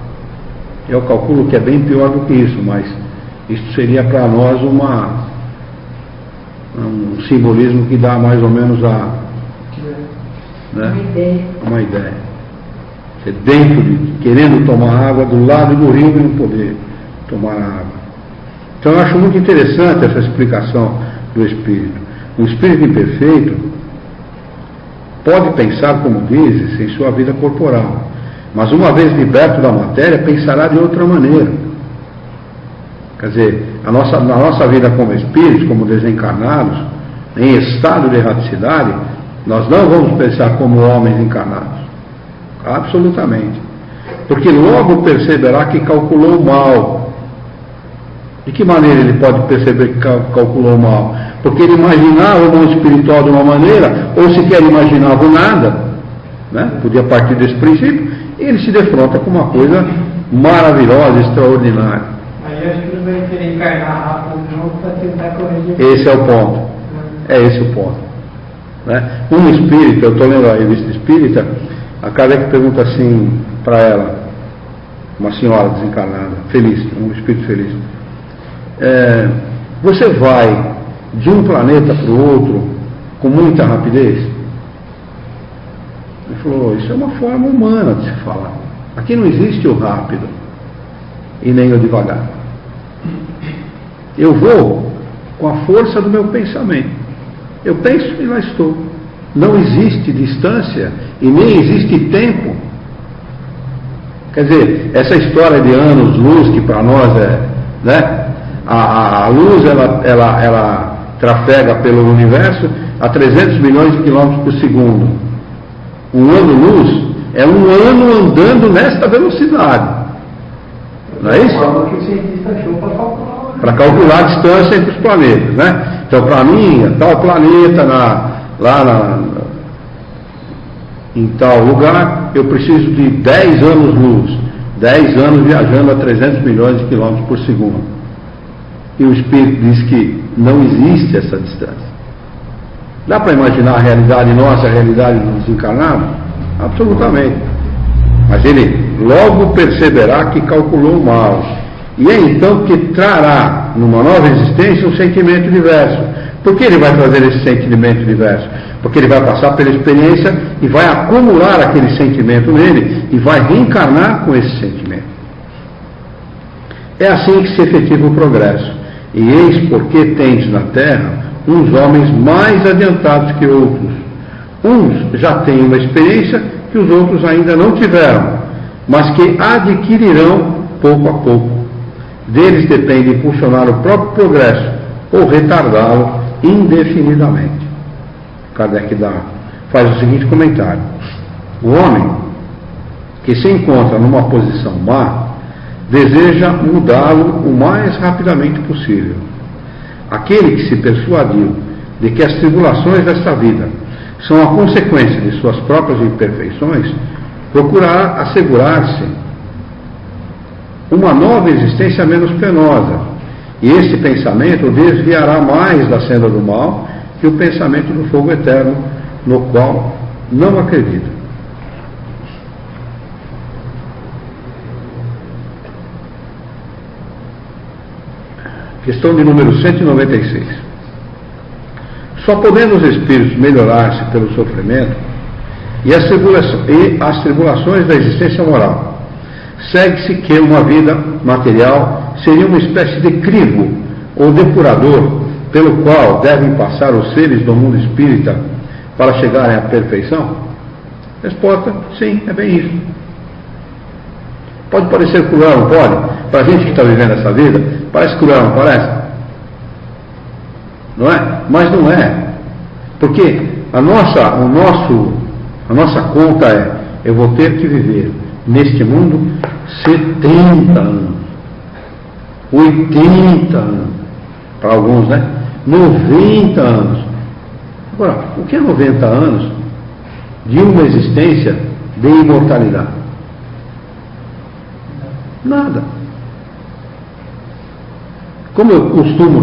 Eu calculo que é bem pior do que isso, mas isso seria para nós um simbolismo que dá mais ou menos uma ideia. Você dentro querendo tomar água do lado do rio e não poder tomar água. Então eu acho muito interessante essa explicação do espírito. O espírito imperfeito pode pensar como dizes em sua vida corporal, mas uma vez liberto da matéria, pensará de outra maneira. Quer dizer, na nossa vida como espíritos, como desencarnados, em estado de erraticidade, nós não vamos pensar como homens encarnados. Absolutamente. Porque logo perceberá que calculou mal. De que maneira ele pode perceber que calculou mal? Porque ele imaginava o mundo espiritual de uma maneira, ou sequer imaginava nada, né? Podia partir desse princípio, e ele se defronta com uma coisa maravilhosa, extraordinária. Aí acho que não vai querer encarnar rápido não para tentar corrigir. Esse é o ponto. É esse o ponto. Né? Um espírita, eu estou lendo a revista espírita, a Kardec pergunta assim para ela, uma senhora desencarnada, feliz, um espírito feliz. Você vai de um planeta para o outro com muita rapidez? Ele falou, isso é uma forma humana de se falar. Aqui não existe o rápido e nem o devagar. Eu vou com a força do meu pensamento. Eu penso e lá estou. Não existe distância e nem existe tempo. Quer dizer, essa história de anos-luz que para nós né? A luz ela trafega pelo universo a 300 milhões de quilômetros por segundo. Um ano-luz é um ano andando nesta velocidade. Não é isso? Para calcular a distância entre os planetas, né? Então, para mim, tal planeta em tal lugar, eu preciso de 10 anos-luz. 10 anos viajando a 300 milhões de quilômetros por segundo. E o Espírito diz que não existe essa distância. Dá para imaginar a realidade nossa, a realidade dos desencarnados? Absolutamente. mas ele logo perceberá que calculou mal. E é então que trará, numa nova existência, um sentimento diverso. Por que ele vai trazer esse sentimento diverso? Porque ele vai passar pela experiência e vai acumular aquele sentimento nele e vai reencarnar com esse sentimento. É assim que se efetiva o progresso. E eis porque tens na Terra uns homens mais adiantados que outros. Uns já têm uma experiência que os outros ainda não tiveram, mas que adquirirão pouco a pouco. Deles depende impulsionar o próprio progresso ou retardá-lo indefinidamente. Kardec faz o seguinte comentário: o homem que se encontra numa posição má deseja mudá-lo o mais rapidamente possível. Aquele que se persuadiu de que as tribulações desta vida são a consequência de suas próprias imperfeições procurará assegurar-se uma nova existência menos penosa, e esse pensamento o desviará mais da senda do mal que o pensamento do fogo eterno, no qual não acredita. Questão de número 196. Só podendo os espíritos melhorar-se pelo sofrimento e as tribulações da existência moral, segue-se que uma vida material seria uma espécie de crivo ou depurador pelo qual devem passar os seres do mundo espírita para chegarem à perfeição? Resposta: sim, é bem isso. Pode parecer cruel, não pode? Para a gente que está vivendo essa vida, parece cruel, não parece? Não é? Mas não é. Porque a nossa conta é: eu vou ter que viver neste mundo 70 anos, 80 anos, para alguns, né? 90 anos. Agora, o que é 90 anos de uma existência de imortalidade? Nada. Como eu costumo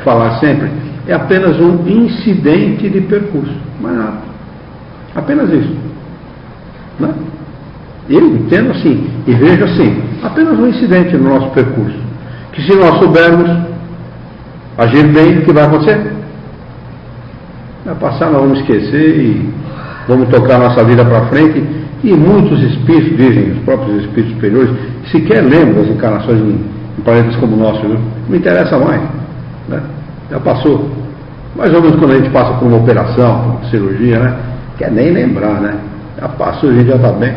falar sempre, é apenas um incidente de percurso, mais nada. Apenas isso. Né? Eu entendo assim, e vejo assim, apenas um incidente no nosso percurso, que se nós soubermos agir bem, o que vai acontecer? Vai passar, nós vamos esquecer e vamos tocar nossa vida para frente. E muitos espíritos, dizem os próprios espíritos superiores, sequer lembram das encarnações em planetas como o nosso, viu? Não interessa mais, né? Já passou. Mais ou menos quando a gente passa por uma operação, por uma cirurgia, né? Quer nem lembrar, né? Já passou, a gente já está bem.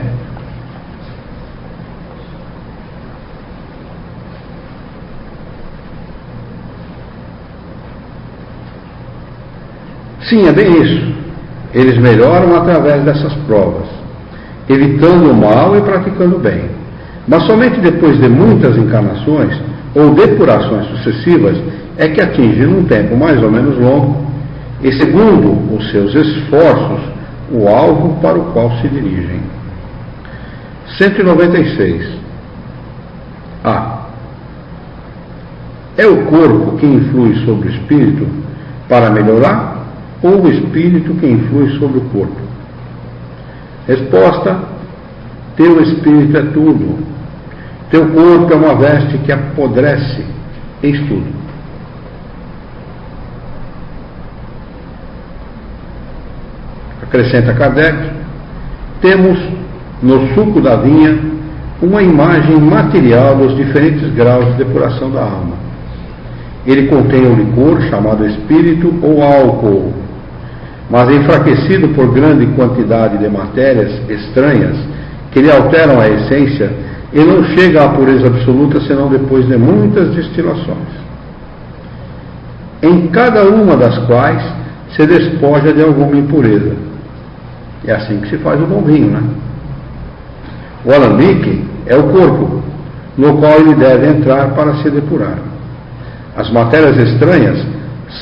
Sim, é bem isso. Eles melhoram através dessas provas, evitando o mal e praticando o bem. Mas somente depois de muitas encarnações ou depurações sucessivas é que atingem num tempo mais ou menos longo e, segundo os seus esforços, o alvo para o qual se dirigem. 196. A. É o corpo que influi sobre o espírito para melhorar ou o espírito que influi sobre o corpo? Resposta: teu espírito é tudo. Teu corpo é uma veste que apodrece. Eis tudo. Acrescenta Kardec: temos no suco da vinha uma imagem material dos diferentes graus de depuração da alma. Ele contém o licor chamado espírito ou álcool, mas enfraquecido por grande quantidade de matérias estranhas que lhe alteram a essência, e não chega à pureza absoluta senão depois de muitas destilações, em cada uma das quais se despoja de alguma impureza. É assim que se faz o bom vinho, né? O alambique é o corpo, no qual ele deve entrar para se depurar. As matérias estranhas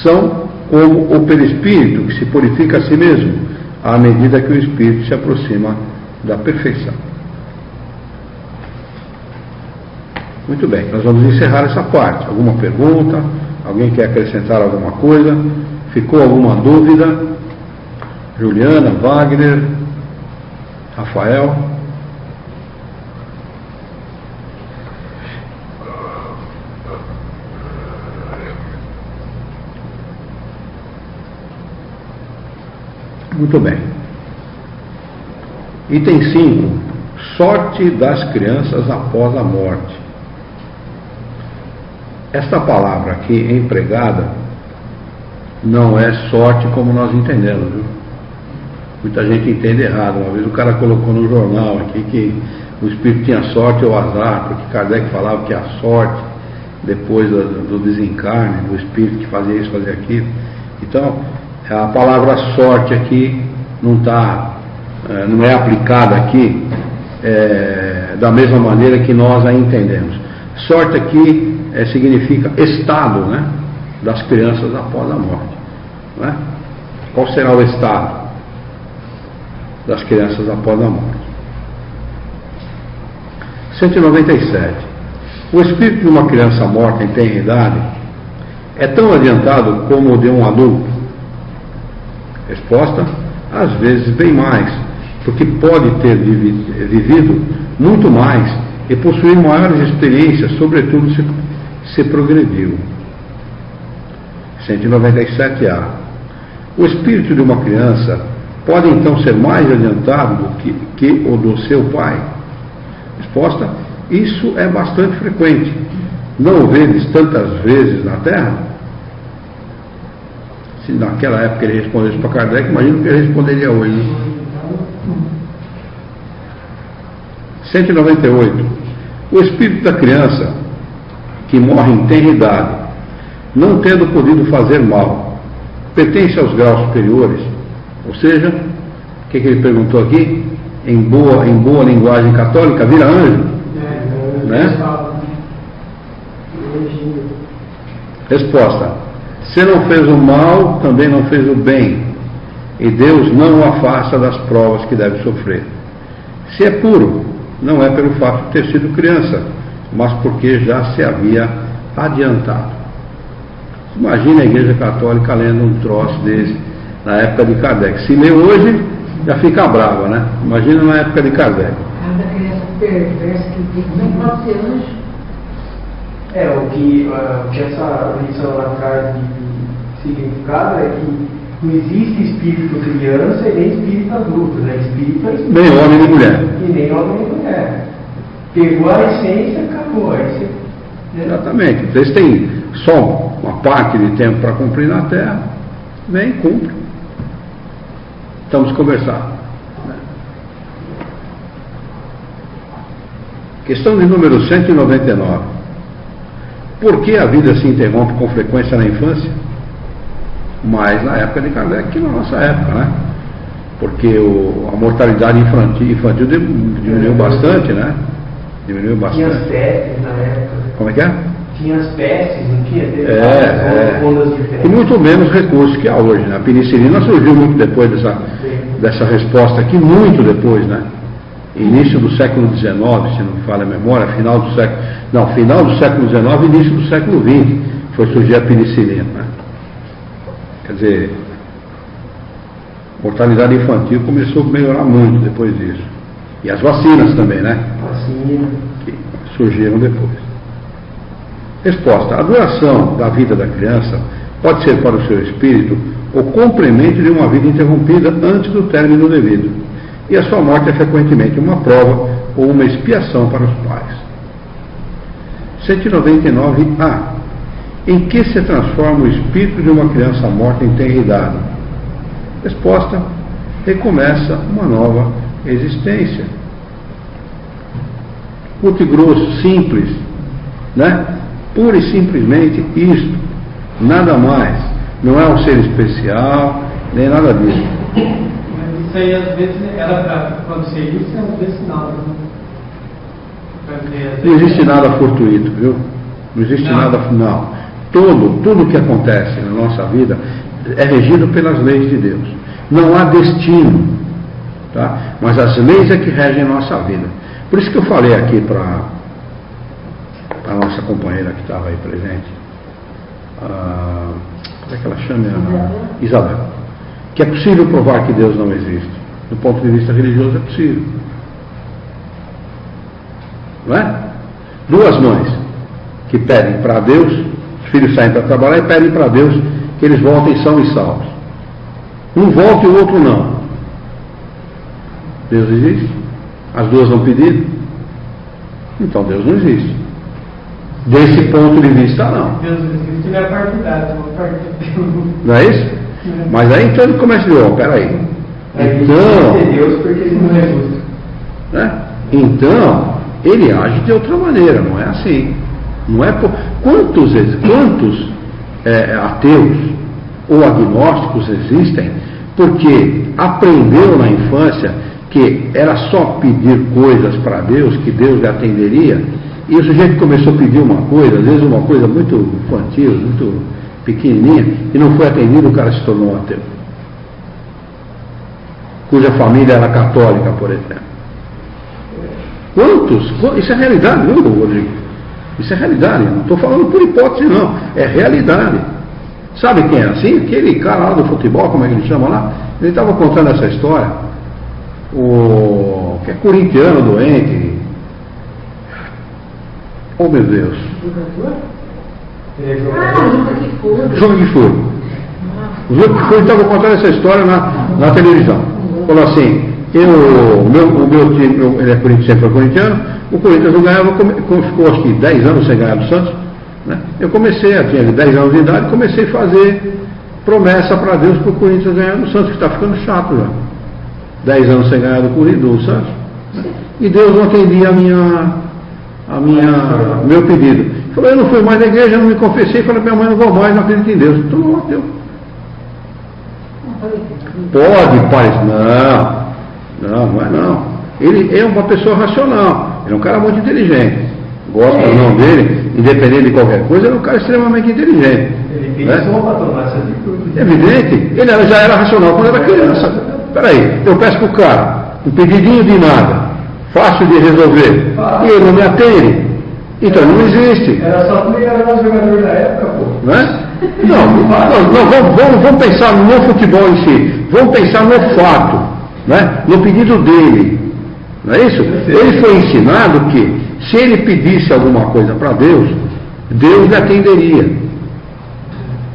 são como o perispírito, que se purifica a si mesmo, à medida que o espírito se aproxima da perfeição. Muito bem, nós vamos encerrar essa parte. Alguma pergunta? Alguém quer acrescentar alguma coisa? Ficou alguma dúvida? Juliana, Wagner, Rafael. Muito bem. Item 5. Sorte das crianças após a morte. Esta palavra aqui empregada não é sorte como nós entendemos, viu? Muita gente entende errado. Uma vez o cara colocou no jornal aqui que o espírito tinha sorte ou azar, porque Kardec falava que a sorte, depois do desencarne, do espírito que fazia isso, fazia aquilo. Então, a palavra sorte aqui não é aplicada aqui da mesma maneira que nós a entendemos. Sorte aqui significa estado, né, das crianças após a morte. Né? Qual será o estado das crianças após a morte? 197. O espírito de uma criança morta em tenra idade é tão adiantado como o de um adulto? Resposta: às vezes bem mais, porque pode ter vivido muito mais e possuir maiores experiências, sobretudo se progrediu. 197A. O espírito de uma criança pode então ser mais adiantado do que o do seu pai? Resposta: isso é bastante frequente. Não o vedes tantas vezes na Terra? Se naquela época ele respondesse para Kardec, imagino que ele responderia hoje. Né? 198. O espírito da criança que morre em tenra idade, não tendo podido fazer mal, pertence aos graus superiores? Ou seja, o que ele perguntou aqui? Em boa linguagem católica, vira anjo? Né? Resposta: se não fez o mal, também não fez o bem, e Deus não o afasta das provas que deve sofrer. Se é puro, não é pelo fato de ter sido criança, mas porque já se havia adiantado. Imagina a Igreja Católica lendo um troço desse na época de Kardec. Se lê hoje, já fica brava, né? Imagina na época de Kardec. Cada criança perversa que nem pode ser anjo. O que essa lição lá traz de significado é que não existe espírito criança e nem espírito adulto, né? Espírito é espírito. Nem homem nem mulher. E nem homem nem mulher. Pegou a essência, acabou. Né? Exatamente. Eles têm só uma parte de tempo para cumprir na Terra, vem e cumpre. Estamos conversando. Questão de número 199. Por que a vida se interrompe com frequência na infância? Mais na época de Kardec que na nossa época, né? Porque a mortalidade infantil diminuiu bastante, né? Diminuiu bastante. Tinha as pestes na época. Como é que é? Tinha as pestes, não tinha? Ondas diferentes. E muito menos recursos que há hoje, né? A penicilina surgiu muito depois dessa resposta aqui, muito depois, né? Início do século XIX, se não me falha a memória, final do século XIX, início do século XX, foi surgir a penicilina, né? Quer dizer, a mortalidade infantil começou a melhorar muito depois disso. E as vacinas também, né? Vacina. Que surgiram depois. Resposta: a duração da vida da criança pode ser para o seu espírito o complemento de uma vida interrompida antes do término devido, e a sua morte é frequentemente uma prova ou uma expiação para os pais. 199A. Em que se transforma o espírito de uma criança morta em tenra idade? Resposta: recomeça uma nova existência. Curto e grosso, simples, né? Pura e simplesmente isto, nada mais. Não é um ser especial, nem nada disso. Mas isso aí, às vezes, era para acontecer isso, é um sinal. Não existe nada fortuito, viu? Não existe nada, não. Tudo que acontece na nossa vida é regido pelas leis de Deus. Não há destino, tá? Mas as leis é que regem a nossa vida. Por isso que eu falei aqui para a nossa companheira que estava aí presente, como é que ela chama? Isabel. Que é possível provar que Deus não existe. do ponto de vista religioso, é possível. Não é? Duas mães que pedem para Deus, os filhos saem para trabalhar e pedem para Deus que eles voltem são e salvos. Um volta e o outro não. Deus existe? As duas não pediram? Então Deus não existe. Desse ponto de vista, não. Deus existe, ele é partidário, uma parte de Deus. Não é isso? Mas aí então ele começa a dizer, peraí. Então, Deus porque ele não é justo. Né? Então, ele age de outra maneira, não é assim. Não é por... Quantos ateus ou agnósticos existem porque aprendeu na infância que era só pedir coisas para Deus, que Deus lhe atenderia, e o sujeito começou a pedir uma coisa, às vezes uma coisa muito infantil, muito pequenininha, e não foi atendido, o cara se tornou um ateu. Cuja família era católica, por exemplo. Quantos? Isso é realidade, viu, Rodrigo? Isso é realidade, não estou falando por hipótese, não. É realidade. Sabe quem era assim? Aquele cara lá do futebol, como é que ele chama lá? Ele estava contando essa história. Que é corintiano, doente. Oh, meu Deus. Jogo de Fúria. O Jogo de Fúria estava contando essa história na televisão. Falou assim, o meu time, ele é corintiano, sempre foi corintiano, o Corinthians não ganhava, ficou acho que 10 anos sem ganhar do Santos. Né? Eu tinha 10 anos de idade, comecei a fazer promessa para Deus para o Corinthians ganhar do Santos, que está ficando chato já. 10 anos sem ganhar do Santos. Né? E Deus não atendia meu pedido. Falou, eu não fui mais na igreja, não me confessei, falei, minha mãe, não vou mais, não acredito em Deus. Então não ateu. Pode, pai, não é não. Ele é uma pessoa racional, ele é um cara muito inteligente. Gosta ou não dele, independente de qualquer coisa, ele é um cara extremamente inteligente. Ele pensou para tomar essa atitude. Evidente, ele já era racional quando era criança. Peraí, eu peço para o cara um pedidinho de nada, fácil de resolver, e ele não me atende. Então ele não existe. Era só porque era um jogador da época, pô. Não é? Não, vamos pensar no futebol em si, vamos pensar no fato, né? No pedido dele. Não é isso? Ele foi ensinado que se ele pedisse alguma coisa para Deus, Deus lhe atenderia.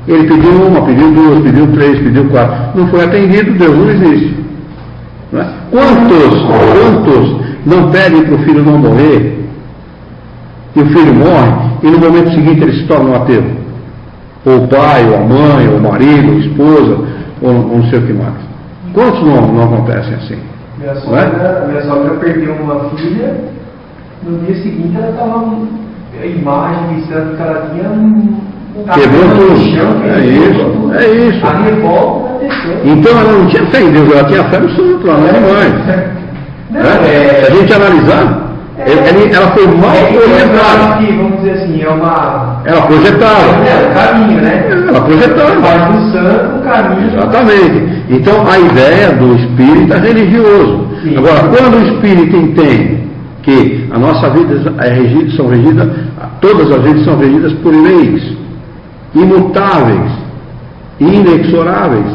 Ele pediu uma, pediu duas, pediu três, pediu quatro. Não foi atendido, Deus não existe. Não é? Quantos não pedem para o filho não morrer, e o filho morre, e no momento seguinte ele se torna um ateu? Ou o pai, ou a mãe, ou o marido, ou a esposa, ou não sei o que mais. Quantos não acontecem assim? Minha sogra perdeu uma filha, no dia seguinte ela estava, a imagem que ela tinha quebrou tudo. É isso. A revolta aconteceu. Então ela não tinha fé em Deus, ela tinha fé no santo, lá na mãe. Se a gente analisar, ela foi mal orientada. Vamos dizer assim, ela projetava. O caminho, né? Ela projetava. Faz do santo o caminho. Exatamente. Então a ideia do espírito é religioso. Sim. Agora, quando o espírito entende que a nossa vida todas as vidas são regidas por leis imutáveis e inexoráveis,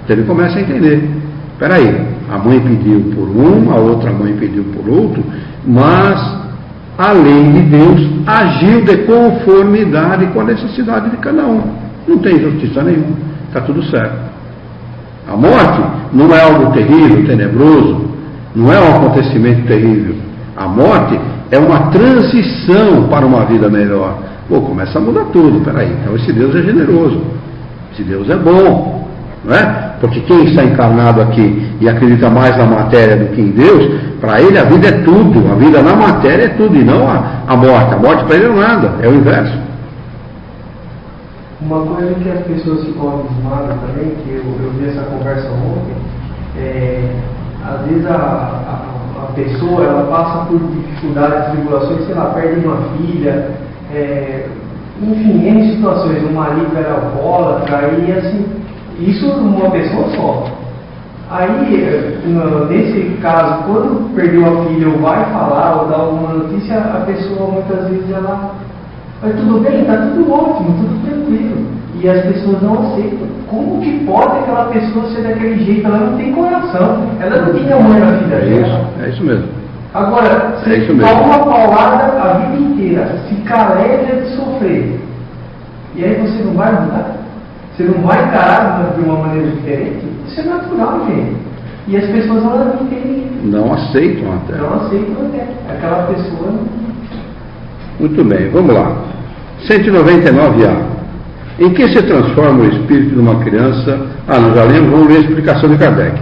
então ele começa a entender. Espera aí, a mãe pediu por um, a outra mãe pediu por outro, mas a lei de Deus agiu de conformidade com a necessidade de cada um. Não tem justiça nenhuma, está tudo certo. A morte não é algo terrível, tenebroso, não é um acontecimento terrível. A morte é uma transição para uma vida melhor. Pô, começa a mudar tudo, peraí, então esse Deus é generoso, esse Deus é bom, não é? Porque quem está encarnado aqui e acredita mais na matéria do que em Deus, para ele a vida é tudo, a vida na matéria é tudo, e não a morte. A morte para ele não é nada, é o inverso. Uma coisa que as pessoas ficam abismadas também, que eu vi essa conversa ontem, às vezes a pessoa ela passa por dificuldades, tribulações, sei lá, perde uma filha, enfim, em situações, o marido era alcoólatra, e assim, isso numa pessoa só. Aí, nesse caso, quando perdeu a filha ou vai falar ou dar alguma notícia, a pessoa muitas vezes ela vai tudo bem, está tudo ótimo, tudo tranquilo. E as pessoas não aceitam. Como que pode aquela pessoa ser daquele jeito? Ela não tem coração, ela não tem amor na vida dela. É isso mesmo. Agora, você dá uma paulada a vida inteira, fica leve de sofrer. E aí você não vai mudar? Você não vai encarar de uma maneira diferente? Isso é natural, gente. E as pessoas elas não entendem. Não aceitam até. Não aceitam até. Aquela pessoa não... Muito bem, vamos lá. 199A. Em que se transforma o espírito de uma criança? Nós já lemos, vamos ler a explicação de Kardec.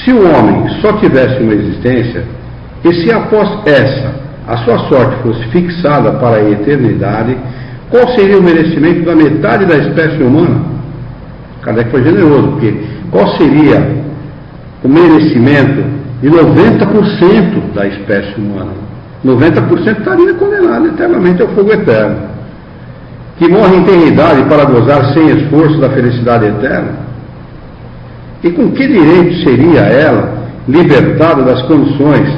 Se o homem só tivesse uma existência, e se após essa a sua sorte fosse fixada para a eternidade, qual seria o merecimento da metade da espécie humana? Kardec foi generoso, porque qual seria o merecimento de 90% da espécie humana? 90% estaria condenado eternamente ao fogo eterno, que morre em eternidade para gozar sem esforço da felicidade eterna. E com que direito seria ela libertada das condições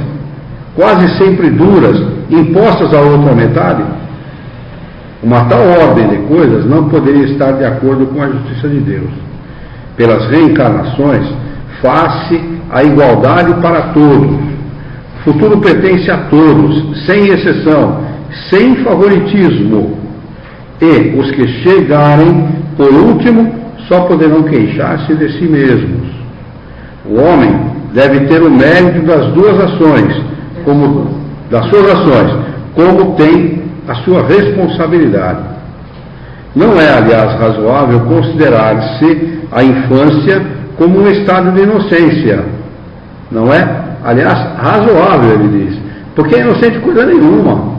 quase sempre duras impostas à outra metade? Uma tal ordem de coisas não poderia estar de acordo com a justiça de Deus. Pelas reencarnações, faz-se a igualdade para todos. O futuro pertence a todos, sem exceção, sem favoritismo. E os que chegarem, por último, só poderão queixar-se de si mesmos. O homem deve ter o mérito das suas ações, como tem a sua responsabilidade. Não é, aliás, razoável considerar-se a infância como um estado de inocência. Não é, aliás, razoável, ele diz, porque é inocente de coisa nenhuma.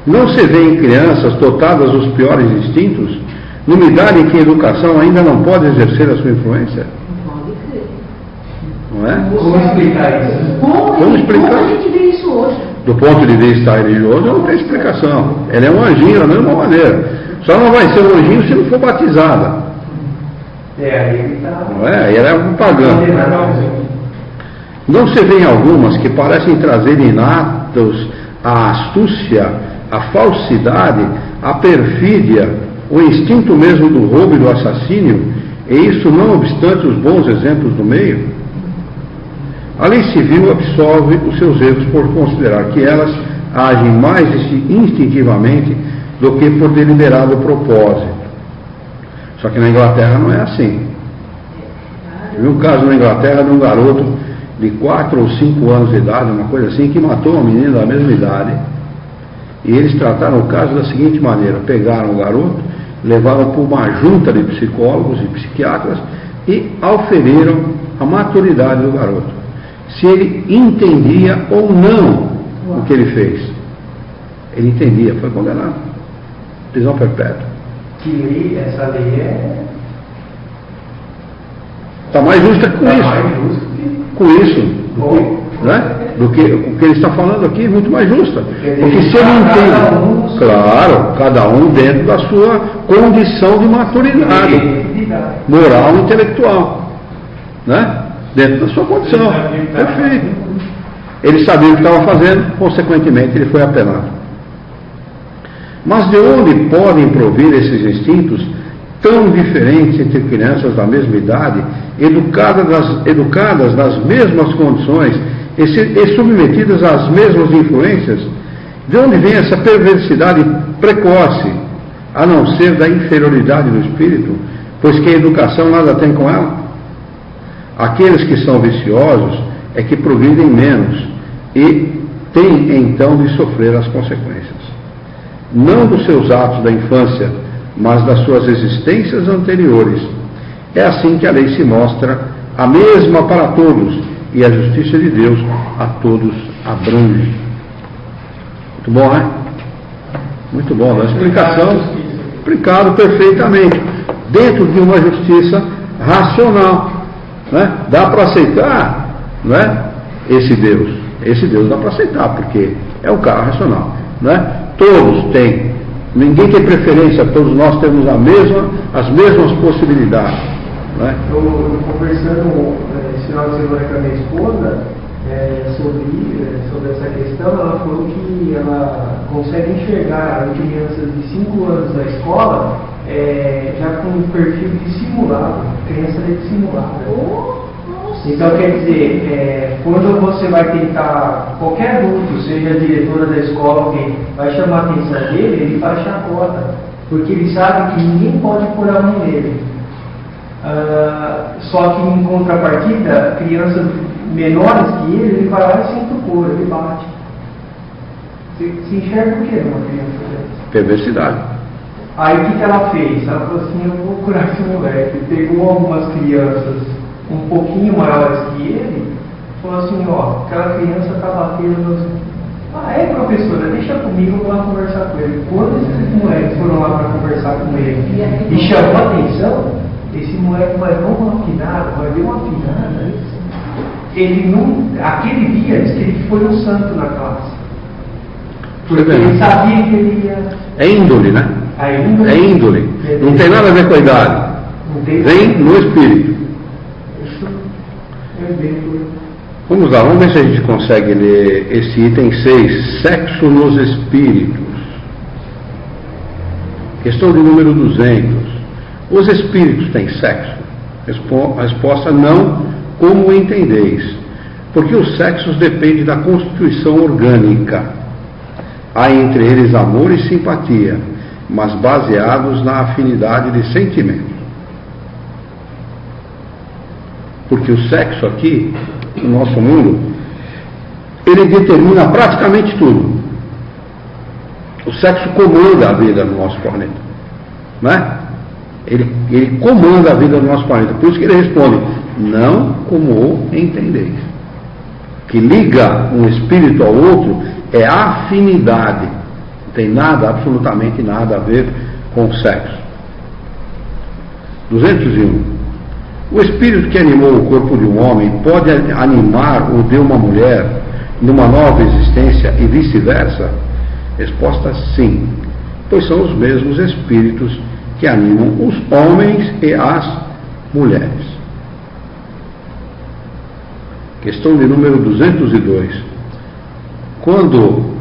Não se vê em crianças dotadas dos piores instintos, numa idade em que a educação ainda não pode exercer a sua influência? Não é? Como explicar isso? Como explicar? Como a gente vê isso hoje? Do ponto de vista religioso, não tem explicação. Ela é um anjinho da mesma maneira. Só não vai ser um anjinho se não for batizada. Não é? Ela é um pagã. Não se vê em algumas que parecem trazer inatos a astúcia, a falsidade, a perfídia, o instinto mesmo do roubo e do assassínio, e isso não obstante os bons exemplos do meio? A lei civil absolve os seus erros por considerar que elas agem mais instintivamente do que por deliberado propósito. Só que na Inglaterra não é assim. Eu vi um caso na Inglaterra de um garoto de 4 ou 5 anos de idade, uma coisa assim, que matou uma menina da mesma idade. E eles trataram o caso da seguinte maneira: pegaram o garoto, levaram para uma junta de psicólogos e psiquiatras e auferiram a maturidade do garoto, se ele entendia ou não o que ele fez. Ele entendia, foi condenado. Prisão perpétua. Que lei, essa lei está mais justa com isso. Mais justo que... Com isso. Né? Do que o que ele está falando aqui, muito mais justa. Porque se ele entende, claro, cada um dentro da sua condição de maturidade moral e intelectual, né? Dentro da sua condição. Perfeito. Ele sabia o que estava fazendo, consequentemente ele foi apenado. Mas de onde podem provir esses instintos tão diferentes entre crianças da mesma idade, educadas nas mesmas condições e submetidas às mesmas influências? De onde vem essa perversidade precoce, a não ser da inferioridade do espírito, pois que a educação nada tem com ela? Aqueles que são viciosos é que progridem menos e têm então de sofrer as consequências, não dos seus atos da infância, mas das suas existências anteriores. É assim que a lei se mostra a mesma para todos, e a justiça de Deus a todos abrange. Muito bom, né? Muito bom, a explicação explicado perfeitamente, dentro de uma justiça racional, né? Dá para aceitar, né? Esse Deus dá para aceitar, porque é um cara racional, né? Todos têm, ninguém tem preferência, todos nós temos as mesmas possibilidades, né? Eu conversando esse final de semana com a minha esposa sobre essa questão, ela falou que ela consegue enxergar crianças de 5 anos na escola já com um perfil dissimulado, crença dissimulada. Então, quer dizer, quando você vai tentar, qualquer adulto, seja a diretora da escola, alguém vai chamar a atenção dele, ele faz chacota, porque ele sabe que ninguém pode pôr a mão nele. Só que em contrapartida, crianças menores que ele vai lá e senta o couro, ele bate. Se enxerga o que numa criança dessa? Perversidade. Aí o que ela fez? Ela falou assim, eu vou curar esse moleque. Pegou algumas crianças um pouquinho maiores que ele, falou assim, ó, aquela criança está batendo nos... professora, deixa comigo, eu vou lá conversar com ele. Quando esses moleques foram lá para conversar com ele e chamou a atenção, esse moleque vai dar uma afinada, ele não, aquele dia diz que ele foi um santo na classe. Porque ele sabia que ele ia... É índole, né? É índole. Não tem nada a ver com a idade. Vem no espírito. Isso é bem. Vamos lá, vamos ver se a gente consegue ler esse item 6, sexo nos espíritos. Questão de número 200. Os espíritos têm sexo? A resposta não, como entendeis? Porque os sexos dependem da constituição orgânica. Há entre eles amor e simpatia, mas baseados na afinidade de sentimentos. Porque o sexo aqui, no nosso mundo, ele determina praticamente tudo. O sexo comanda a vida no nosso planeta, não é? Ele comanda a vida do nosso planeta. Por isso que ele responde, não como o entendeis. Que liga um espírito ao outro é afinidade. Não tem nada, absolutamente nada a ver com o sexo. 201. O espírito que animou o corpo de um homem pode animar o de uma mulher numa nova existência e vice-versa? Resposta sim, pois são os mesmos espíritos que animam os homens e as mulheres. Questão de número 202. Quando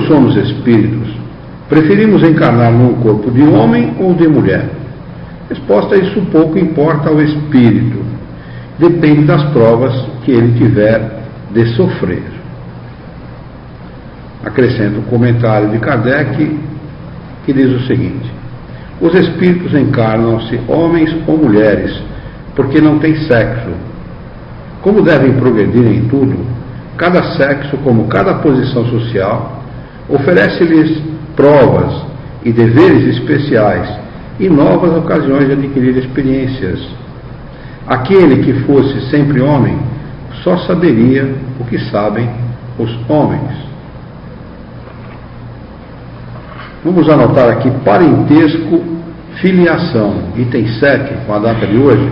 somos espíritos, preferimos encarnar num corpo de homem ou de mulher? Resposta: isso pouco importa ao espírito. Depende das provas que ele tiver de sofrer. Acrescento um comentário de Kardec que diz o seguinte: os espíritos encarnam-se homens ou mulheres porque não têm sexo. Como devem progredir em tudo, cada sexo, como cada posição social, oferece-lhes provas e deveres especiais e novas ocasiões de adquirir experiências. Aquele que fosse sempre homem só saberia o que sabem os homens. Vamos anotar aqui parentesco, filiação, item 7, com a data de hoje.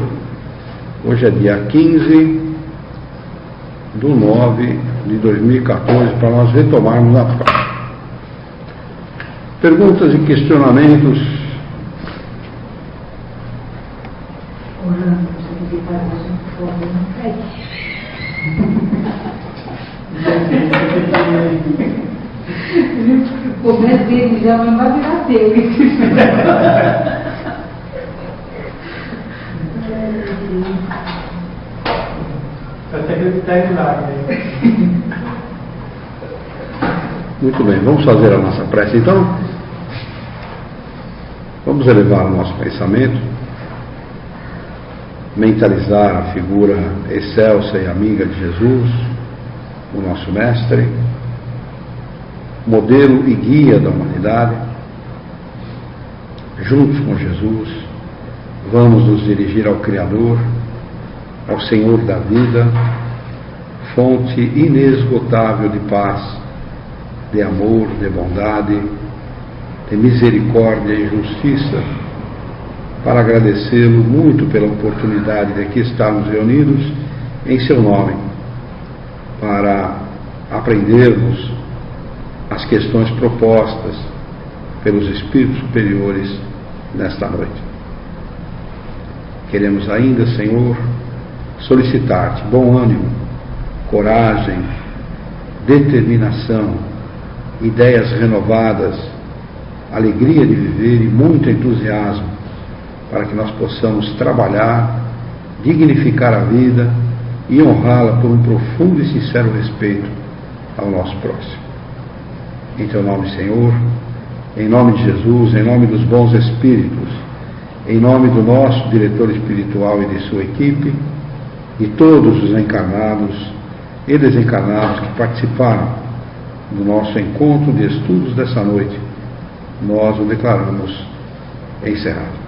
Hoje é dia 15/9/2014, para nós retomarmos a fala. Perguntas e questionamentos. O começo dele já não vai virar teu. Até acreditar em milagre. Muito bem, vamos fazer a nossa prece então? Vamos elevar o nosso pensamento, mentalizar a figura excelsa e amiga de Jesus, o nosso mestre, modelo e guia da humanidade. Juntos com Jesus, vamos nos dirigir ao Criador, ao Senhor da vida, fonte inesgotável de paz, de amor, de bondade, de misericórdia e justiça, para agradecê-lo muito pela oportunidade de aqui estarmos reunidos em seu nome, para aprendermos as questões propostas pelos Espíritos superiores nesta noite. Queremos ainda, Senhor, solicitar-te bom ânimo, coragem, determinação, ideias renovadas alegria de viver e muito entusiasmo para que nós possamos trabalhar, dignificar a vida e honrá-la por um profundo e sincero respeito ao nosso próximo. Em teu nome, Senhor, em nome de Jesus, em nome dos bons espíritos, em nome do nosso diretor espiritual e de sua equipe, e todos os encarnados e desencarnados que participaram do nosso encontro de estudos dessa noite, nós o declaramos encerrado.